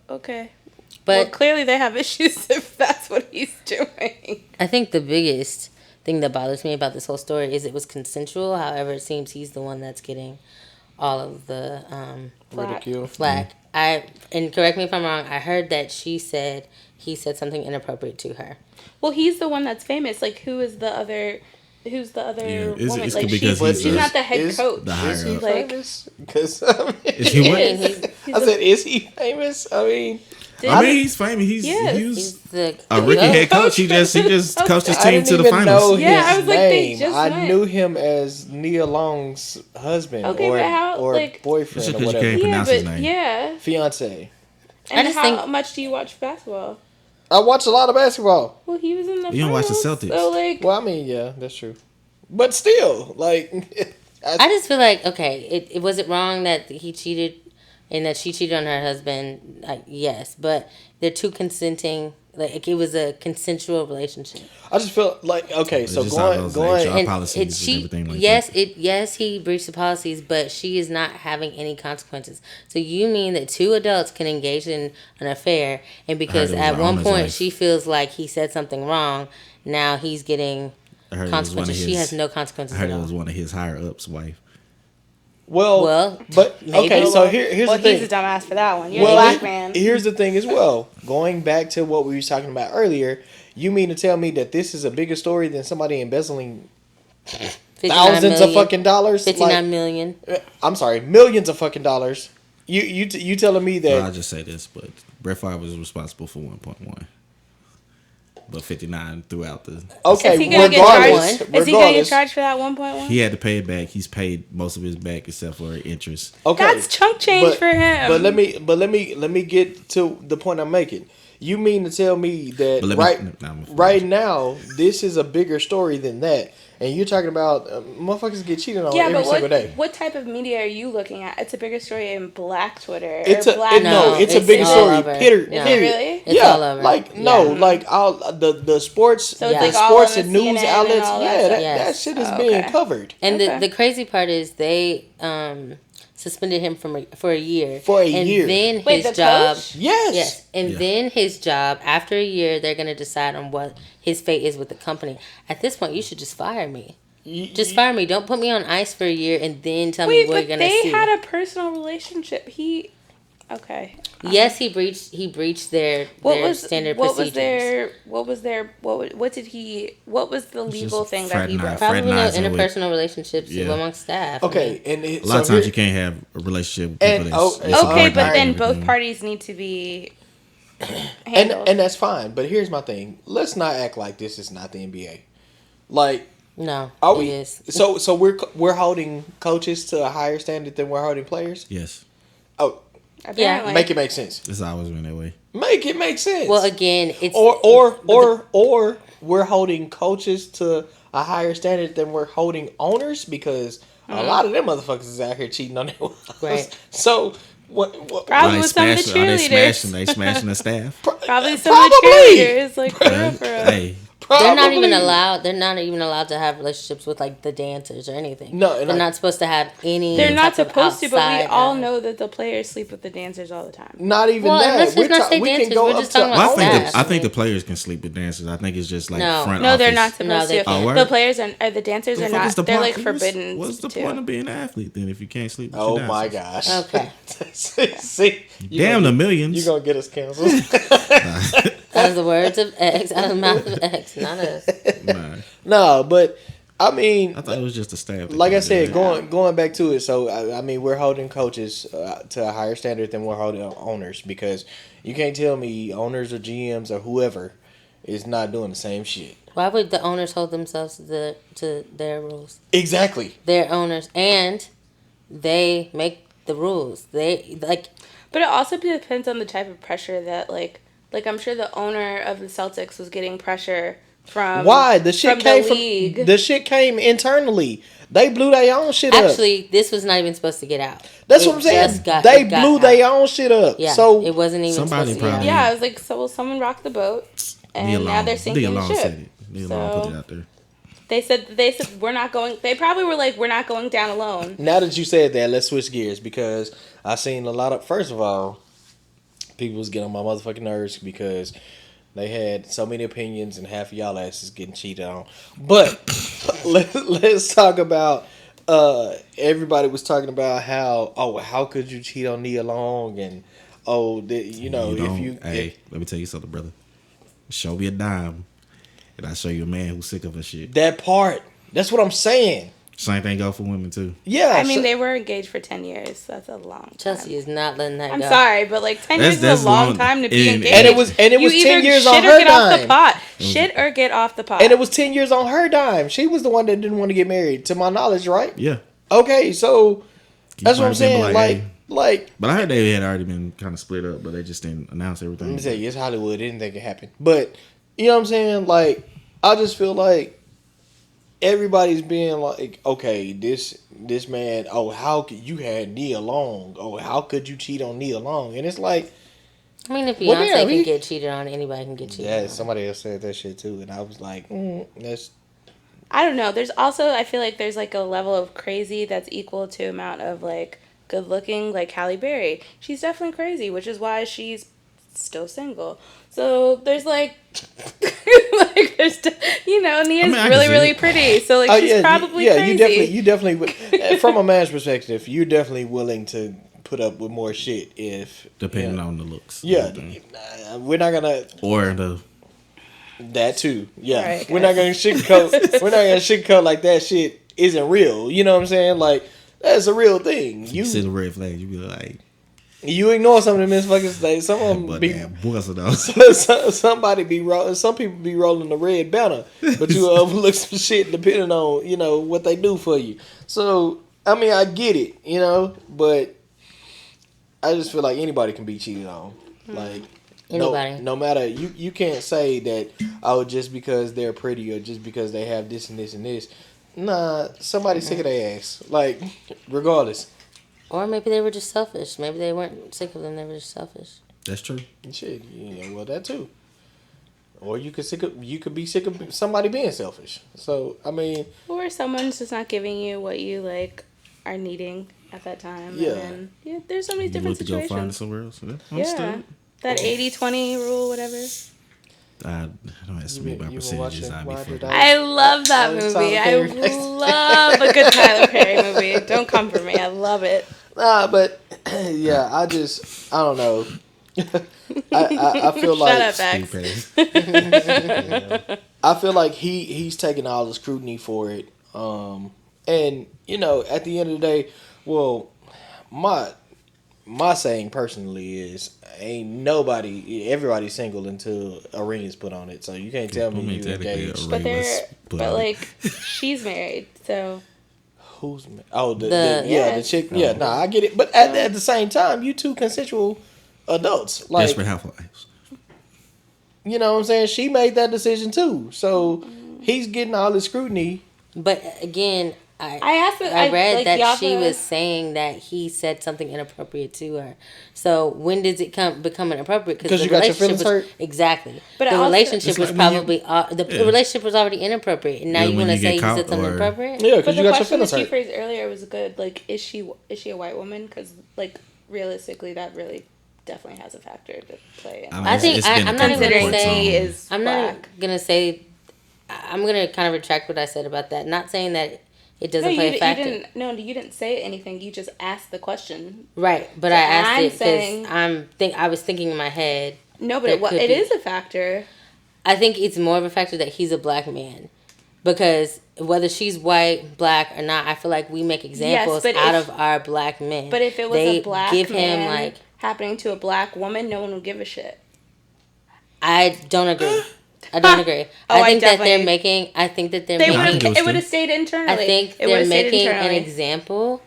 Okay. But Well, clearly they have issues if that's what he's doing. I think the biggest thing that bothers me about this whole story is it was consensual. However, it seems he's the one that's getting all of the Ridicule. flack. And correct me if I'm wrong. I heard that he said something inappropriate to her. Well, he's the one that's famous. Like, who's the other Yeah, woman? it's Like, because she's he's not the head is- coach. the higher Is he up. Like- famous? Because Is he what? He's I said, is he famous? I mean, I mean, he's famous. He He's was the a rookie head coach. He just coached his I team didn't to the even know finals. his Yeah, I was like, they name. just I went. knew him as Nia Long's husband Okay, or but how, or like- boyfriend Just or 'cause you whatever. can't Yeah, pronounce but his name. yeah. Fiance. And just how think- much do you watch basketball? I watch a lot of basketball. Well, he was in the You don't watch the finals, Celtics. So, like, Well, I mean, yeah, that's true. But still, like, I just feel like, okay, it was it wrong that he cheated and that she cheated on her husband? Yes, but they're two consenting. Like it was a consensual relationship. I just feel like okay, But so it's just all going those going HR And policies and she, everything like yes, that. yes, he breached the policies, but she is not having any consequences. So you mean that two adults can engage in an affair, and because it was at the one owner's point wife. she feels like he said something wrong, now he's getting I heard it was one of consequences. his. She has no I consequences heard at it all. was one of his higher ups' wife. well, Well, but maybe. okay, so here's well, the thing. he's a dumbass for that one. You're Well, a black man. here's the thing as well. Going back to what we were talking about earlier, you mean to tell me that this is a bigger story than somebody embezzling 59 thousands of million, fucking dollars? 59 million. I'm sorry, millions of fucking dollars. You telling me Well, that? I'll just say this, but Brett Favre was responsible for 1.1, but 59 throughout the. Okay, Is he gonna get regardless, charged? Is he gonna get charged for that 1.1? He had to pay it back. He's paid most of his back except for interest. Okay, That's chunk change for him. But let me get to the point I'm making. You mean to tell me that But let me- no, I'm gonna right finish. now this is a bigger story than that, and you're talking about motherfuckers get cheated on yeah, every but single day. what type of media are you looking at? It's a bigger story in Black Twitter. It's or a Black No, it's a it's bigger all story. over. Period. No. Period. Really? It's yeah, all over. like no, Yeah. like all the sports, So it's the like all sports on and the news CNN and outlets. all that Yeah, stuff? that Yes. shit is Oh, being okay. covered And Okay. the crazy part is they suspended him for a year. For a and year. Then Wait, his the job. coach? Yes. And Yeah. then his job, after a year, they're going to decide on what his fate is with the company. At this point, you should just fire me. Just fire me. Don't put me on ice for a year and then tell me Wait, what but you're going to they see. had a personal relationship. Okay. Yes, he breached their standard what procedures. what was the legal just thing that he fraternize- broke? Probably no fraternizing with- interpersonal relationships Yeah. among staff. Okay, and A lot of times you can't have a relationship with people And- that's oh, that's so- Okay, subordinate but and then everything. both parties need to be and handled. and that's fine. But here's my thing: let's not act like this is not the NBA. Like, No, are it we? is. So we're holding coaches to a higher standard than we're holding players. Yes, Oh, Apparently. make it make sense. it's always been that way. Make it make sense. Well, again, it's or we're holding coaches to a higher standard than we're holding owners because a lot of them motherfuckers is out here cheating on their wives. Right. So what Probably Are with some of the cheerleaders. They smashing the staff. Probably some of the Probably. cheerleaders. Like, for real, for real. Hey, they're not even Probably. allowed. They're not even allowed to have relationships with like the dancers or anything. No, and they're I- not supposed to have any. They're not type of supposed to, but we outside, all know that the players sleep with the dancers all the time. Not even Well, that. let's just not say we can dancers, go we're up just to talking well, about owners. staff. I think the players can sleep with dancers. I think it's just like No. front No, office. they're not No, supposed they to. can't. Oh, word? The players are the dancers The are fuck not. is the They're point? like forbidden. What's the to. point of being an athlete then if you can't sleep with Oh your my dancers? gosh. Okay. See, Damn the millions. you gonna get us canceled. Out of the words of X, out of the mouth of X, not us. Nah, No, but I mean, I thought it was just a staff. that like I kinda said, did it. going back to it. So I mean, we're holding coaches to a higher standard than we're holding owners because you can't tell me owners or GMs or whoever is not doing the same shit. Why would the owners hold themselves to their rules? Exactly. They're owners, and they make the rules. They like. But it also depends on the type of pressure that like I'm sure the owner of the Celtics was getting pressure from Why the shit from came the league. from the shit came internally. They blew their own shit up. Actually, this was not even supposed to get out. That's It what I'm saying. just got- They it got blew out. their own shit up. Yeah, So it wasn't even Somebody supposed to get probably- out. Yeah, I was like, so someone rocked the boat, and Neil now Long- they're sinking Neil the Long ship. said it. Neil Long put So- it out there. They said we're not going. They probably were like, we're not going down alone. now that you said that, let's switch gears because I seen a lot of. First of all, people was getting on my motherfucking nerves because they had so many opinions and half of y'all asses getting cheated on. But let's talk about. Everybody was talking about how could you cheat on Nia Long and if don't- you hey, let me tell you something, brother. Show me a dime, and I show you a man who's sick of her shit. that part. That's what I'm saying. Same thing go for women too. Yeah, I mean, they were engaged for 10 years. That's a long time. Chelsea is not letting that I'm go. sorry, but like 10 That's- years is that's a long long. time to be And- engaged. and it was You 10 either years on shit her or get off the dime. pot. Shit or get off the pot. And it was 10 years on her dime. She was the one that didn't want to get married, to my knowledge, right? Yeah, Okay, so that's what I'm might saying. be Like, hey. But I heard they had already been kind of split up, but they just didn't announce everything. let me tell you, it's Hollywood. Anything can happen. But, you know what I'm saying? Like, I just feel like everybody's being like, okay, this man, oh, how could you had Nia Long? Oh, how could you cheat on Nia Long? And it's like, I mean, if well, Beyonce damn, can get cheated on, anybody can get cheated yeah, on. somebody else said that shit too, and I was like, that's I don't know. There's also, I feel like there's like a level of crazy that's equal to amount of like good looking, like Halle Berry. She's definitely crazy, which is why she's still single. So there's like, like there's, Nia's I can really, see really it. pretty. So like oh she's yeah, probably yeah, crazy. you definitely would. From a man's perspective, you're definitely willing to put up with more shit if Depending on the looks. yeah, we're not gonna. Or the That too, yeah. All right, we're not gonna guys. sugarcoat. We're not gonna sugarcoat like that shit isn't real. You know what I'm saying? Like that's a real thing. you see the red flags, you be like, You ignore some of them motherfuckers. Like some of them but be damn, boys of those. somebody be rolling. Some people be rolling the red banner, but you overlook some shit depending on what they do for you. So I mean, I get it, but I just feel like anybody can be cheated on. Like. Anybody. No matter you can't say that just because they're pretty or just because they have this and this and this. Nah, somebody's sick of their ass. Like, regardless. Or maybe they were just selfish. Maybe they weren't sick of them. They were just selfish. That's true. Shit, well that too. Or you could be sick of somebody being selfish. So I mean, Or someone's just not giving you what you like are needing at that time. Yeah. And then, there's so many You different look to go find it situations. somewhere else. Yeah, Yeah. understood. That 80-20 rule, whatever. I don't ask me about You been percentages. watching I'd be Why Did fucking. I love that Tyler movie. I Perry. love a good Tyler Perry movie. Don't come for me. I love it. nah, but yeah, I don't know. I feel like Shut up, X. Stupid. I feel like he's taking all the scrutiny for it. And at the end of the day, well, my saying personally is everybody's single until a ring is put on it. So you can't tell me you technically, engaged. a ring was put on it. like, she's married, so. Who's the Yes. chick? Yeah, nah, I get it. But at the same time, you two consensual adults. Like, Desperate Housewives. you know what I'm saying? She made that decision too. So he's getting all the scrutiny. But again, I I read like, that Yava, she was saying that he said something inappropriate to her. So when does it become inappropriate? Because the you got your relationship feelings was, hurt? exactly. But the also- relationship It's was like when probably the relationship was already inappropriate, and now Yeah, you when want to you say get he said caught something or- inappropriate? Yeah, But because the you got your question feelings that she hurt. phrased earlier was good. Like, is she a white woman? Because, like, realistically, that really definitely has a factor to play. I mean, I think it's been I'm a not couple even of gonna points say on- is I'm black. not gonna say. I'm gonna kind of retract what I said about that. Not saying that it doesn't No, play you a factor. didn't. No, you didn't say anything. You just asked the question. Right, but So I asked I'm it saying- because I was thinking in my head. No, but There could it be. is a factor. I think it's more of a factor that he's a black man, because whether she's white, black, or not, I feel like we make examples but out if- of our black men. But if it was They a black give man him like, happening to a black woman, no one would give a shit. I don't agree. I don't agree. Oh, I think that they're definitely- making. I think that they're They making. would I think it have. was It would too. have stayed internally. I think it they're would've stayed making an internally. example.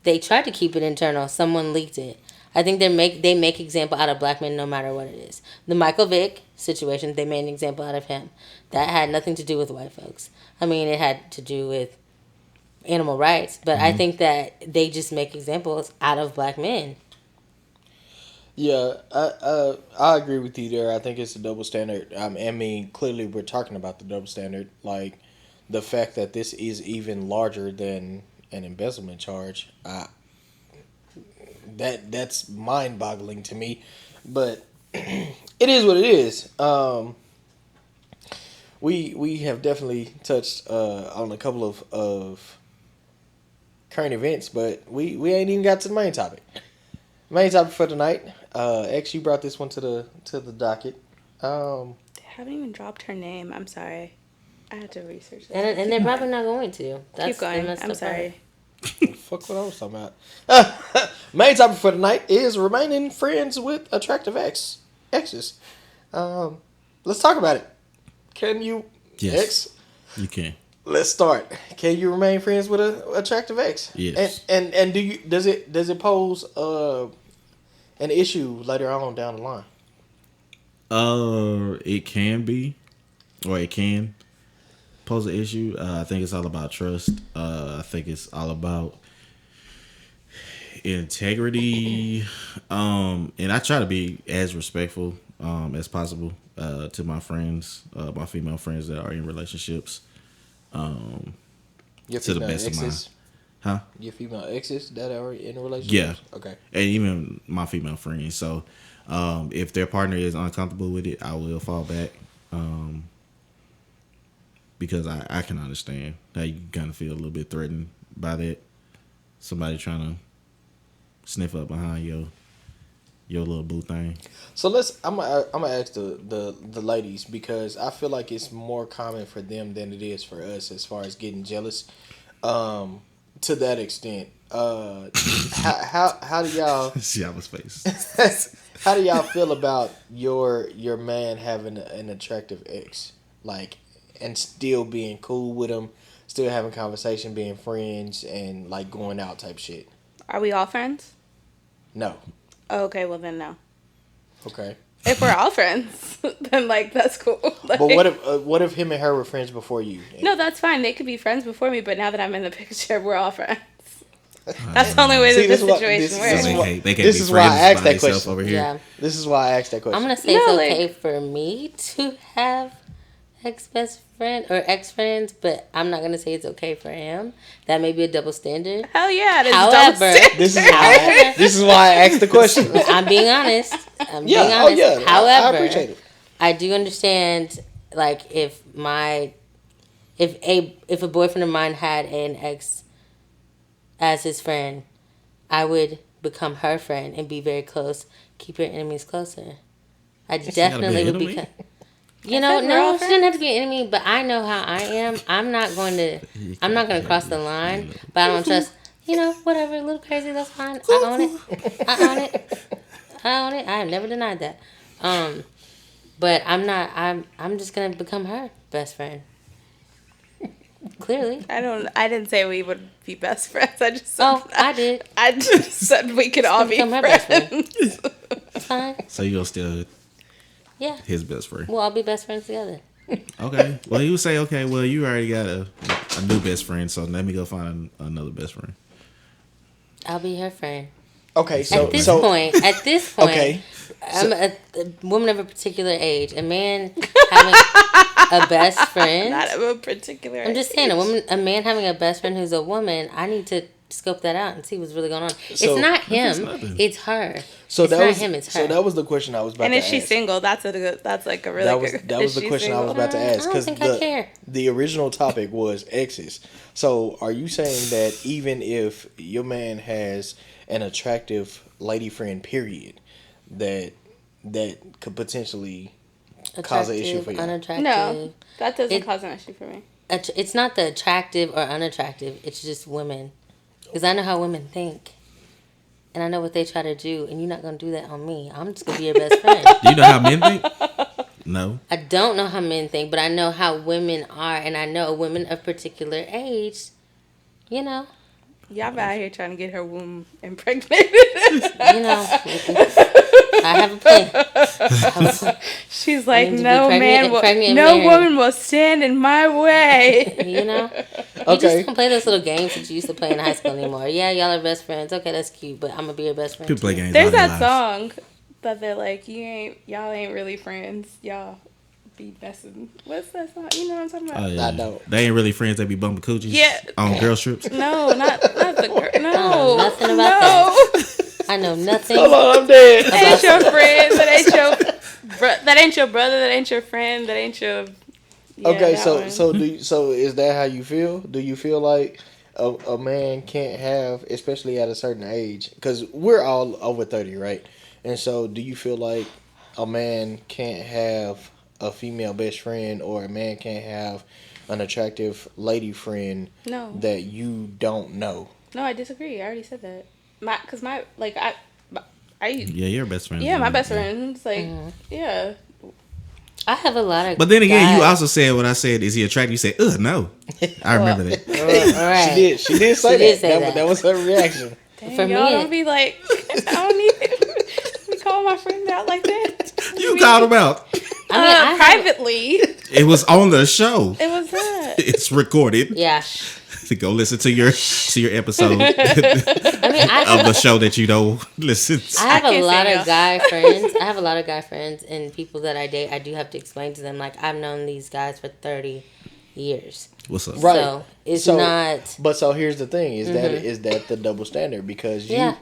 They tried to keep it internal. Someone leaked it. I think they make example out of black men no matter what it is. The Michael Vick situation, they made an example out of him. That had nothing to do with white folks. I mean, it had to do with animal rights. But I think that they just make examples out of black men. Yeah, I agree with you there. I think it's a double standard. I mean, clearly we're talking about the double standard. Like, the fact that this is even larger than an embezzlement charge, that's mind-boggling to me. But it is what it is. We have definitely touched on a couple of current events, but we ain't even got to the main topic. Main topic for tonight. X, you brought this one to the docket. They haven't even dropped her name. I'm sorry. I had to research that. And they're probably not going to. Keep going. the messed I'm up sorry. Fuck what I was talking about. Main topic for tonight is remaining friends with attractive exes. Let's talk about it. Can you, Yes. X? You can. Let's start. Can you remain friends with an attractive ex? Yes. And does it pose an issue later on down the line? It can be, or it can. pose an issue. I think it's all about trust. I think it's all about integrity. And I try to be as respectful as possible to my friends, my female friends that are in relationships. Your To the female best of my, exes? huh? Your female exes that are in a relationship? Yeah. Okay. And even my female friends. So if their partner is uncomfortable with it, I will fall back. Because I can understand how you kind of feel a little bit threatened by that. Somebody trying to sniff up behind your little boo thing. So I'm gonna ask the ladies, because I feel like it's more common for them than it is for us as far as getting jealous. To that extent, how do y'all See Yava's face. how do y'all feel about your man having an attractive ex, like, and still being cool with him, still having conversation, being friends, and like going out type shit? Are we all friends? No. Oh, okay, well then no. Okay. If we're all friends, then like that's cool. Like, But what if him and her were friends before you? no, that's fine. They could be friends before me, but now that I'm in the picture, we're all friends. That's the only way See, that this this is what- situation this is- So works. they can't This be is why I friends asked by that themselves question. over here. Yeah. This is why I asked that question. I'm gonna say No, it's like- okay for me to have ex-best friend or ex-friends, but I'm not gonna say it's okay for him. That may be a double standard. Hell yeah, it is However, double standard. This is why I asked the question. I'm being honest. I'm Yeah, being oh honest. yeah. However, I appreciate it. I do understand, like, if a boyfriend of mine had an ex as his friend, I would become her friend and be very close. Keep your enemies closer. I gotta be definitely an would enemy? become. You know, said we're no, all she didn't have to be an enemy, but I know how I am. I'm not going to cross the line, but I don't trust, whatever, a little crazy, that's fine. I own it. I own it. I have never denied that. But I'm just going to become her best friend. Clearly. I didn't say we would be best friends. I just said I did. I just said we could all be become her best friend. friends. It's fine. So you're still Yeah. his best friend. We'll all be best friends together. Okay. Well, you say, okay, well, you already got a new best friend, so let me go find another best friend. I'll be her friend. Okay, so At this point, okay. I'm a woman of a particular age. A man having a best friend. Not of a particular. I'm just saying, a man having a best friend who's a woman. I need to scope that out and see what's really going on. So- it's not him. nothing. It's her. So it's that not was him. It's her. so that was the question I was about And to is she ask. single? That's like a really That was good. that was is the she question I was single? about to ask, I don't because think I care. the original topic was exes. So are you saying that even if your man has an attractive lady friend, period, that could potentially cause an issue for you? Unattractive. No, that doesn't It- cause an issue for me. It's not the attractive or unattractive. It's just women. Because I know how women think. And I know what they try to do. And you're not going to do that on me. I'm just going to be your best friend. Do you know how men think? No. I don't know how men think, but I know how women are. And I know women of particular age, Y'all out here trying to get her womb impregnated. I have a plan. She's like, need to be no man will, pregnant and no married." woman will stand in my way. You Okay. just don't play those little games that you used to play in high school anymore. Yeah, y'all are best friends. Okay, that's cute, but I'm going to be your best friend. People play too. games. There's all their that lives. song that they're like, y'all ain't really friends. Y'all be messing. What's that song? You know what I'm talking about? Oh, yeah. I know. They ain't really friends. They be bumping coochies. Yeah. On girl trips. No, not the girl. No, nothing about no. I know nothing. Hold on, I'm dead. That ain't your friend. That ain't your. That ain't your brother. That ain't your friend. That ain't your. Yeah, Okay, that so one. so is that how you feel? Do you feel like a man can't have, especially at a certain age, because we're all over 30, right? And so, do you feel like a man can't have a female best friend, or a man can't have an attractive lady friend No. that you don't know? No, I disagree. I already said that. I Yeah, your best friend. yeah, my best friend's like, yeah. I have a lot of. But then again, you guys. also said what I said. Is he attractive? You said, ugh, no. I remember that. All right. She did say She did that. say That. That was her reaction. Dang, For me, y'all don't be like, I don't need to call my friend out like that. You called him out. I mean, I have- privately. It was on the show. It was that. It's recorded. Yeah. Go listen to your episode I mean, of the show that you don't listen to. I have I a can't lot say of no. guy friends. I have a lot of guy friends and people that I date. I do have to explain to them, like, I've known these guys for 30 years. What's up? Right. So it's not. But so here's the thing: is that the double standard? Because you, Yeah.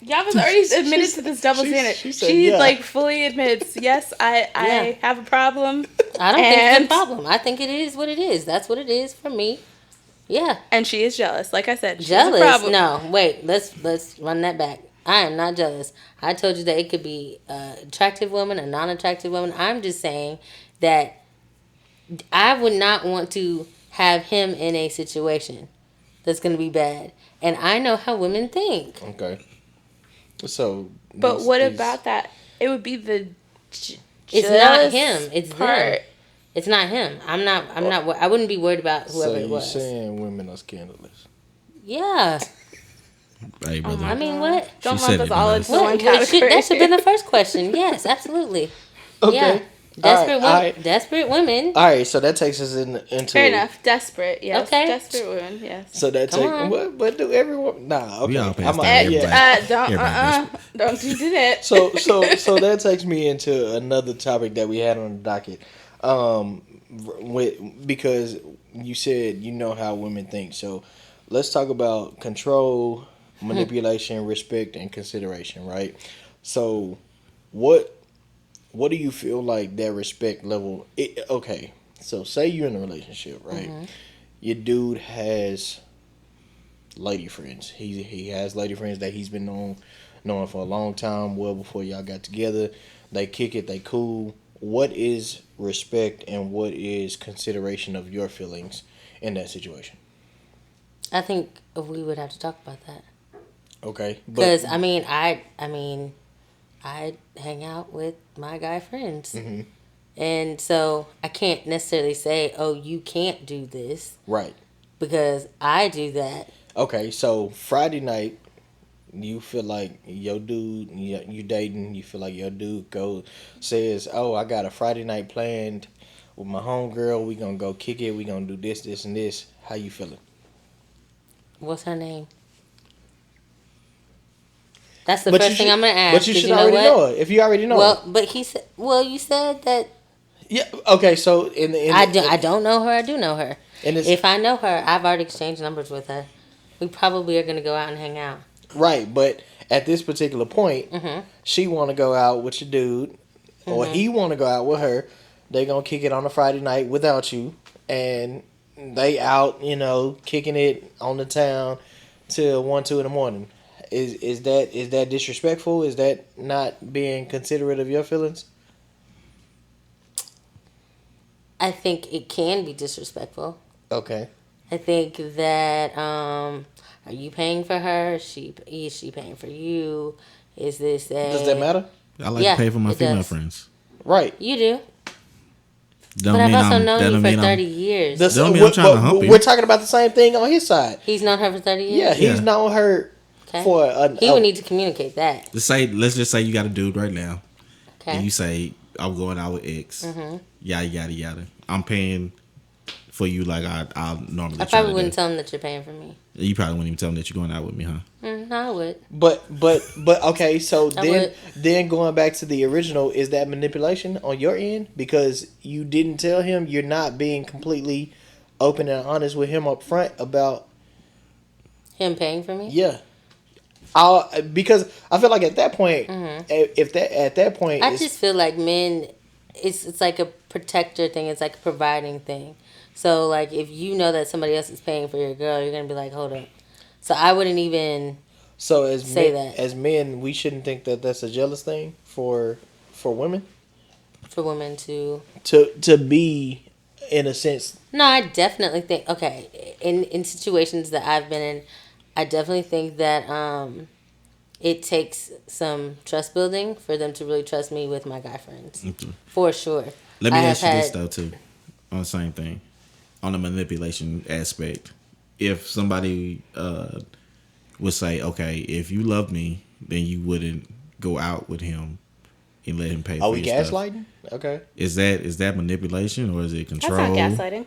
Yava's already admitted to this double she- standard. she She, said, yeah. like fully admits, yes, I have a problem. I don't think it's And- a problem. I think it is what it is. That's what it is for me. Yeah. And she is jealous. Like I said, she has a Jealous? problem. No. Wait. Let's run that back. I am not jealous. I told you that it could be attractive woman, a non-attractive woman. I'm just saying that I would not want to have him in a situation that's going to be bad. And I know how women think. okay. So, But what about that? It would be the It's not jealous him. It's part. them. It's not him. I'm not. I wouldn't be worried about whoever So it you was. saying women are scandalous? Yeah. Hey, brother. I mean, what? Don't She said lump us it all nice. into one What? category. That should have been the first question. Yes, absolutely. Okay. Yeah. Desperate All women. right. Desperate women. All right. So that takes us into Fair enough. Desperate. Yes. Okay. Desperate women. Yes. So that Come take on. what? But do everyone? Nah. Okay. We all passed I'm that, out. everybody. Yeah. Don't Everybody don't you do that. So that takes me into another topic that we had on the docket. Because you said you know how women think. So let's talk about control, manipulation, respect, and consideration. Right. So what do you feel like that respect level? Okay. So say you're in a relationship, right? Your dude has lady friends. He has lady friends that he's been knowing for a long time, well before y'all got together. They kick it, they cool. What is respect and what is consideration of your feelings in that situation? I think we would have to talk about that. Okay. Because I mean, I hang out with my guy friends, and so I can't necessarily say, "Oh, you can't do this," right. because I do that. Okay, so Friday night, you feel like your dude, you dating, you feel like your dude says, "Oh, I got a Friday night planned with my homegirl. We gonna go kick it. We gonna do this, this, and this." How you feeling? What's her name? That's the first thing I'm gonna ask. But you 'cause should know already what? know her. If you already know Well, her. but he said. Well, you said that. Yeah. Okay. So I don't know her. I do know her. And it's, If I know her, I've already exchanged numbers with her. We probably are gonna go out and hang out. right, but at this particular point, she want to go out with your dude, or he want to go out with her. They gonna kick it on a Friday night without you, and they out, kicking it on the town till 1, 2 in the morning. Is that disrespectful? Is that not being considerate of your feelings? I think it can be disrespectful. Okay. I think that are you paying for her? Is she paying for you? Is this a Does that matter? I like Yeah, to pay for my it female does. friends. Right. You do. Don't But I've mean also I'm- known that you don't for mean I'm- 30 years. Don't mean I'm trying to hump you. We're talking about the same thing on his side. He's known her for 30 years? Yeah, he's Yeah. known her Okay. for He would need to communicate that. Let's just say you got a dude right now, and Okay. you say I'm going out with X, yada yada yada. I'm paying for you like I'll normally. I try probably to wouldn't do. tell him that you're paying for me. You probably wouldn't even tell him that you're going out with me, huh? No, I would. But okay, so I would. then going back to the original, is that manipulation on your end because you didn't tell him? You're not being completely open and honest with him up front about Him paying for me? yeah. Because I feel like at that point, if that at that point, I just feel like men, it's like a protector thing. It's like a providing thing. So like if you know that somebody else is paying for your girl, you're gonna be like, hold up. So I wouldn't even so as say men, that. as men, we shouldn't think that that's a jealous thing for women for women to. to be in a sense. No, I definitely think in situations that I've been in, I definitely think that it takes some trust building for them to really trust me with my guy friends. Okay. For sure. Let me I ask you have this had- though too, on the same thing, on the manipulation aspect. If somebody would say, okay, if you love me, then you wouldn't go out with him and let him pay Are for we your stuff. gaslighting? Okay. Is that manipulation or is it That's control? not gaslighting.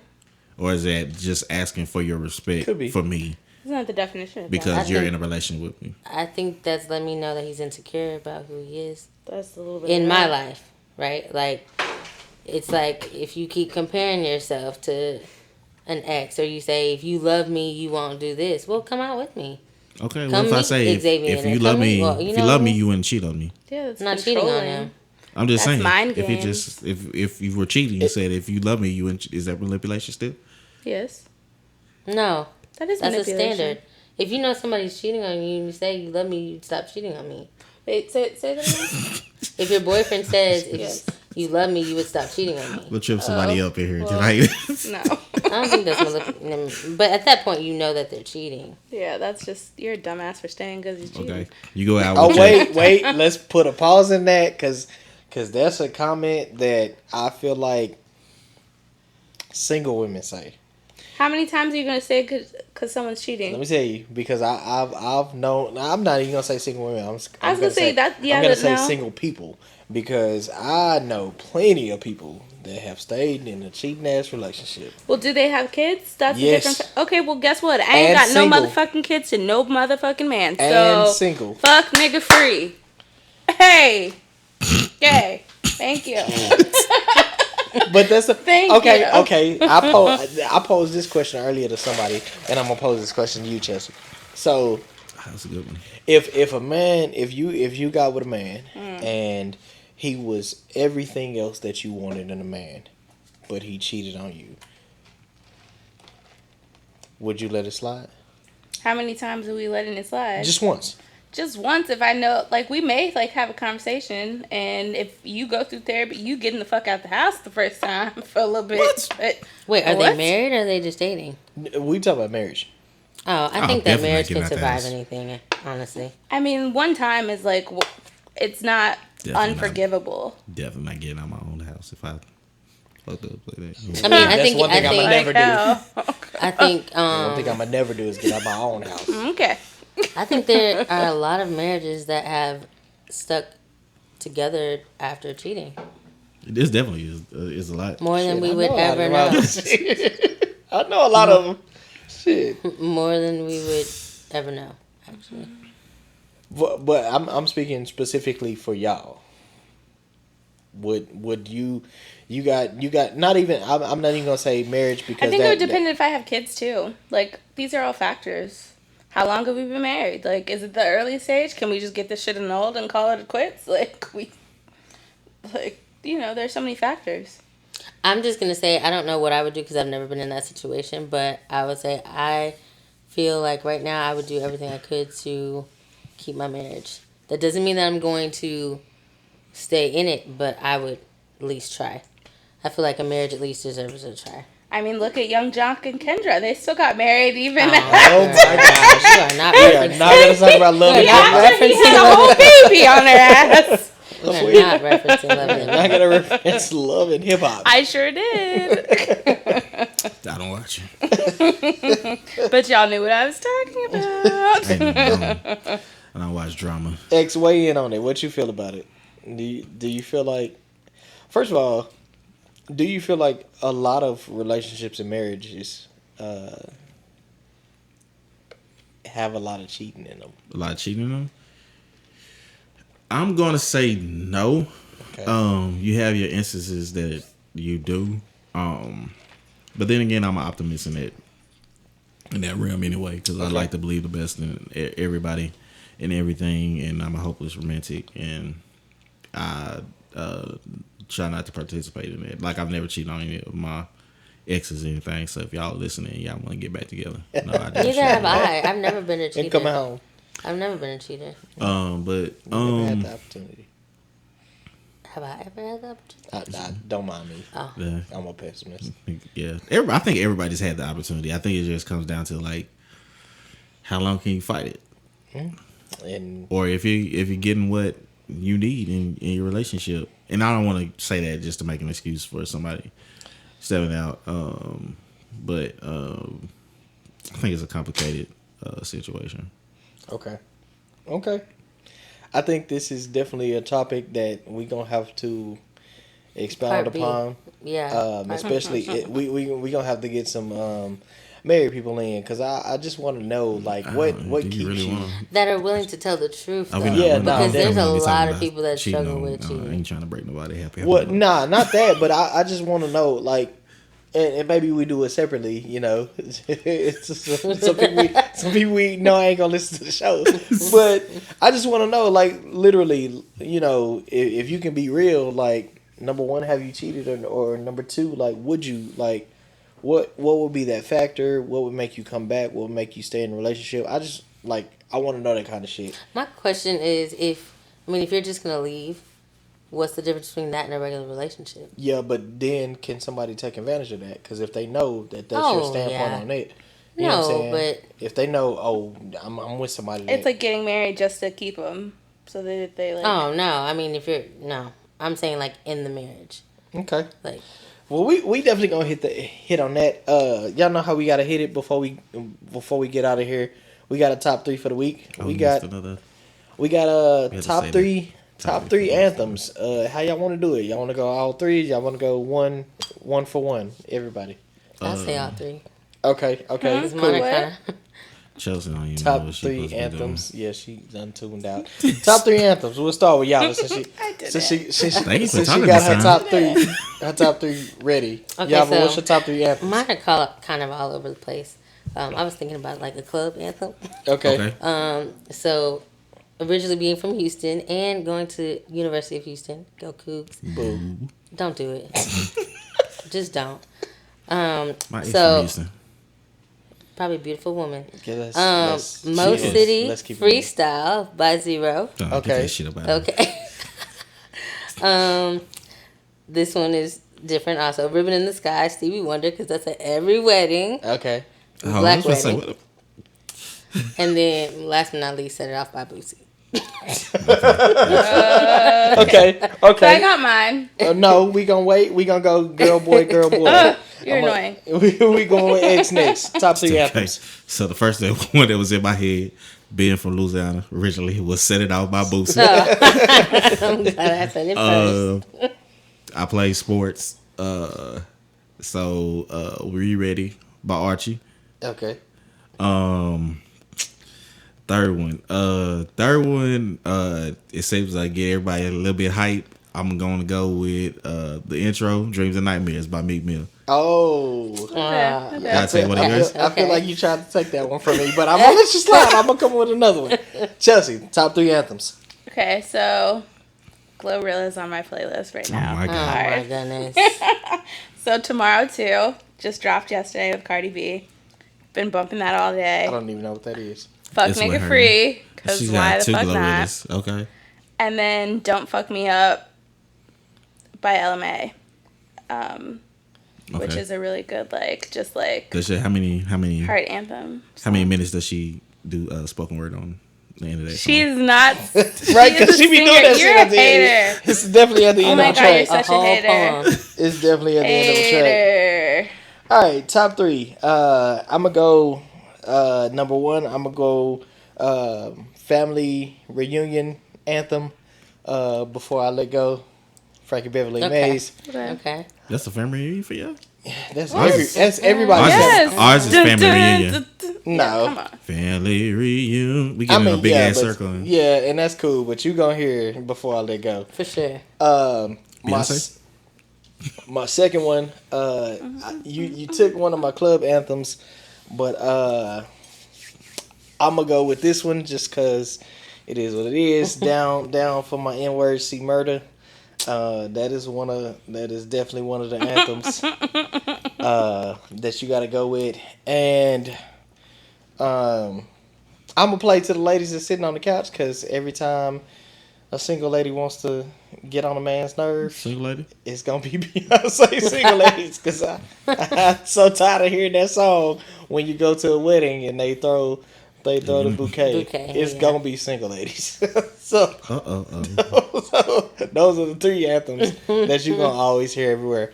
or is that just asking for your respect Could be. for me Isn't that the definition of that? because I you're think- in a relationship with me? I think that's letting me know that he's insecure about who he is That's a little bit in of my that. life, right? Like, it's like if you keep comparing yourself to an ex, or you say, if you love me, you won't do this. Well, come out with me. Okay, Come well, if I meet say Xavier if and you come love meet- me, well, if you you know- love me, you wouldn't cheat on me. Yeah, that's I'm not cheating on controlling. him. I'm just That's saying, mind if you games. just if you were cheating, you said if you love me, you wouldn't, is that manipulation still? Yes, No, that is that's a manipulation. standard. If you know somebody's cheating on you and you say you love me, you stop cheating on me. Wait, say that again. If your boyfriend says if Yes. you love me, you would stop cheating on me. We'll trip somebody up in here well, tonight. No. I don't think that's but at that point, you know that they're cheating. Yeah, that's just you're a dumbass for staying because he's cheating. Okay, you go out. Oh with wait, let's put a pause in that because that's a comment that I feel like single women say. How many times are you gonna say because someone's cheating? Let me tell you, because I've known. I'm not even gonna say single women. I was gonna say that. Yeah, I'm gonna that say now. single people because I know plenty of people that have stayed in a cheating ass relationship. Well, do they have kids? That's Yes. a different. Okay, well, guess what? I ain't And got single. no motherfucking kids to no motherfucking man. And So single. fuck nigga free. Hey, yay! Thank you. But that's the Thank okay. you. Okay, I posed this question earlier to somebody, and I'm gonna pose this question to you, Chelsea. So, That's a good one. if a man, if you got with a man and he was everything else that you wanted in a man, but he cheated on you, would you let it slide? How many times are we letting it slide? Just once. Just once. If I know, like, we may like have a conversation, and if you go through therapy, you getting the fuck out the house the first time for a little bit. What? But Wait, are What? they married or are they just dating? We talk about marriage. Oh, I Oh, think that definitely marriage getting can out the survive house. anything, honestly. I mean, one time is like, it's not Definitely not. unforgivable. Definitely not getting out my own house if I fucked up like that. I mean, I That's think one thing I'ma Like, never do. hell. I think One thing I'm gonna never do is get out my own house. Okay. I think there are a lot of marriages that have stuck together after cheating. This definitely is a lot. More than Shit, we I would know a lot ever about know. this. I know a lot of them. Shit. More than we would ever know, actually. But I'm speaking specifically for y'all. Would you got not even I'm not even gonna say marriage because I think that, it would depend if I have kids too. Like, these are all factors. How long have we been married? Like, is it the early stage? Can we just get this shit annulled and call it a quits? Like, there's so many factors. I'm just going to say I don't know what I would do because I've never been in that situation, but I would say I feel like right now I would do everything I could to keep my marriage. That doesn't mean that I'm going to stay in it, but I would at least try. I feel like a marriage at least deserves a try. I mean, look at Young Jock and Kendra. They still got married even Oh my gosh. You are not We are referencing. not gonna talk about love and After hip he had a whole baby on her ass. You are not referencing love and Not gonna reference love and hip hop. I sure did. I don't watch it. But y'all knew what I was talking about. I don't watch drama. X, weigh in on it. What you feel about it? Do you feel like, first of all, do you feel like a lot of relationships and marriages have a lot of cheating in them? A lot of cheating in them. I'm gonna say no. Okay. You have your instances that you do. But then again, I'm an optimist in that realm anyway, because I like to believe the best in everybody and everything, and I'm a hopeless romantic, and I try not to participate in it. Like, I've never cheated on any of my exes or anything. So if y'all listening, y'all want to get back together. No, I didn't. Neither have I. I've never been a And coming cheater. home. I've never been a cheater. But Never had the opportunity. Have I ever had the opportunity? I don't mind me. yeah, I'm a pessimist. yeah. I think everybody's had the opportunity. I think it just comes down to, like, how long can you fight it, And or if you're getting what you need in your relationship. And I don't want to say that just to make an excuse for somebody stepping out. But I think it's a complicated situation. okay. I think this is definitely a topic that we're gonna have to expound Part B. upon. Yeah. Especially we gonna have to get some married people in because I just want to know like what Do keeps you really you. want? That are willing to tell the truth. Oh, Though. we not. Yeah, we're not- no, I don't Because there's think a we're gonna be talking lot of about people that cheating struggle on- with I cheating. ain't trying to break nobody happy. What? Nah, not that. But I just want to know like. And maybe we do it separately, you know. Some people we know ain't gonna listen to the show, but I just want to know, like, literally, you know, if you can be real, like, number one, have you cheated, or number two, like, would you, like, what would be that factor? What would make you come back? What would make you stay in a relationship? I just like I want to know that kind of shit. My question is, if you're just gonna leave, what's the difference between that and a regular relationship? Yeah, but then can somebody take advantage of that? Because if they know that that's your Oh, standpoint yeah. on it, you know what I'm No, saying? but If they know, oh, I'm with somebody. It's that, like getting married just to keep them, so that they like. oh no, if you're I'm saying like in the marriage, okay. like Well, we definitely gonna hit on that. Y'all know how we gotta hit it before we get out of here. We got a top three for the week. Oh, we we got missed another. we got We had to top say three that. top three anthems. How y'all want to do it? Y'all want to go all three? Y'all want to go one for one? Everybody. I'll say all three. Okay. Because Cool. mine are What? kind of. Chelsea don't even know Top what she three supposed to be doing. anthems. Yeah, she's untuned out. Top three anthems. We'll start with Yava since she I did since it. Thank you for since she talking got this her time. top three. Her top three ready. Okay, Yava, so what's your top three anthems? Mine are kind of all over the place. I was thinking about like a club anthem. Okay. So originally being from Houston and going to University of Houston, go Cougs. Boo. Don't do it. Just don't. My ex So- from Houston. Probably Beautiful Woman. Okay, let's Mo yes, City let's keep it moving. Freestyle by Zero. Don't Okay. Get that shit about it. Okay. This one is different also. Ribbon in the Sky, Stevie Wonder, because that's at every wedding. Okay. Oh, Black I was gonna say, wedding. what And then last but not least, Set It Off by Boosie. Okay. I Okay. got mine. No, we gonna wait. We gonna go girl boy. You're annoying. We going with X next. Top three okay. anthems. So the first one that was in my head, being from Louisiana originally, was "Set It Off" by Boosie. I'm glad I said it first. I play sports, so "Were You Ready" by Archie. Okay. Third one, it seems like get everybody a little bit hype. I'm gonna go with the intro, "Dreams and Nightmares" by Meek Mill. Oh. Okay. Gotta take one of yours. I feel like you tried to take that one from me, but I'm gonna let you slide. I'm gonna come with another one. Chelsea, top three anthems. Okay, so Glorilla's on my playlist right Oh now. my Oh god! my goodness. So Tomorrow Too just dropped yesterday with Cardi B. Been bumping that all I day. don't even know what that is. Fuck It's with Nigga her. Free, because She's why got the two fuck not? Glorillas. Okay. And then Don't Fuck Me Up by LMA, which Okay. is a really good just like Does she, how many heart anthem. how many minutes does she do spoken word on the end of that song? She's not Right, because she be doing that You're shit a at the end. hater. It's definitely at the Oh end my of the God, you're track. such a hater. poem. It's definitely at the end of the track. Hater. All right, top three. I'm gonna go. Number one, I'm gonna go. Family reunion anthem. Before I let go, Frankie Beverly Okay. Mays. Okay. That's a family reunion for you? That's Ours that's everybody. Yes. Ours is family reunion. No. Come on. Family reunion. We get in a big ass circle. And yeah, and that's cool. But you gonna hear before I let go. For sure. My Beyonce? my second one. You took one of my club anthems, but I'm gonna go with this one just cause it is what it is. down for my N word, see murder. That is definitely one of the anthems that you got to go with, and I'm gonna play to the ladies that's sitting on the couch because every time a single lady wants to get on a man's nerves, single lady? it's gonna be Beyonce single ladies because I'm so tired of hearing that song when you go to a wedding and they throw the bouquet. It's yeah. gonna be single ladies. So those are the three anthems that you're gonna always hear everywhere.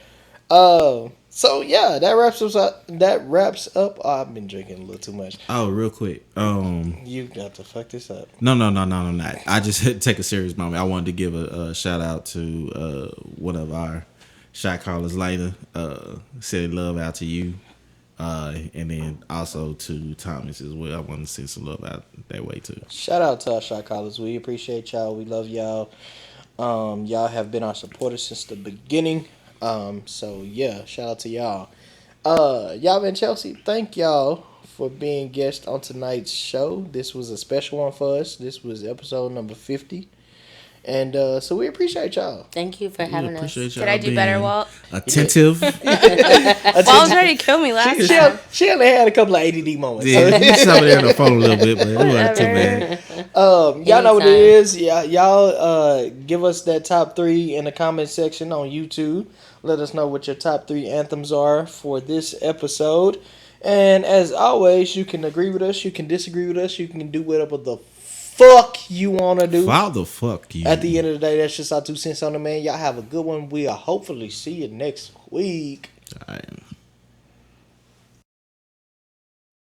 So yeah, that wraps us up. That wraps up. Oh, I've been drinking a little too much. Oh, real quick. You got to fuck this up. No, not. I just had to take a serious moment. I wanted to give a shout out to one of our shot callers later. Sending love out to you. And then also to Thomas as well. I want to send some love out that way too. Shout out to our shot callers. We appreciate y'all. We love y'all. Y'all have been our supporters since the beginning. So yeah, shout out to y'all. Yava and Chelsea, thank y'all for being guests on tonight's show. This was a special one for us. This was episode number 50. And so we appreciate y'all. Thank you for having us. Y'all Did I do better, Walt? Attentive. Walt was ready to kill me last time. She only had a couple of ADD moments. Yeah, he's over there on the phone a little bit, but it wasn't too bad. Y'all know what it is. Yeah, y'all give us that top 3 in the comment section on YouTube. Let us know what your top 3 anthems are for this episode. And as always, you can agree with us, you can disagree with us, you can do whatever the fuck you want to do. How the fuck you? At the end of the day, that's just our 2 cents on it, man. Y'all have a good one. We'll hopefully see you next week. All right.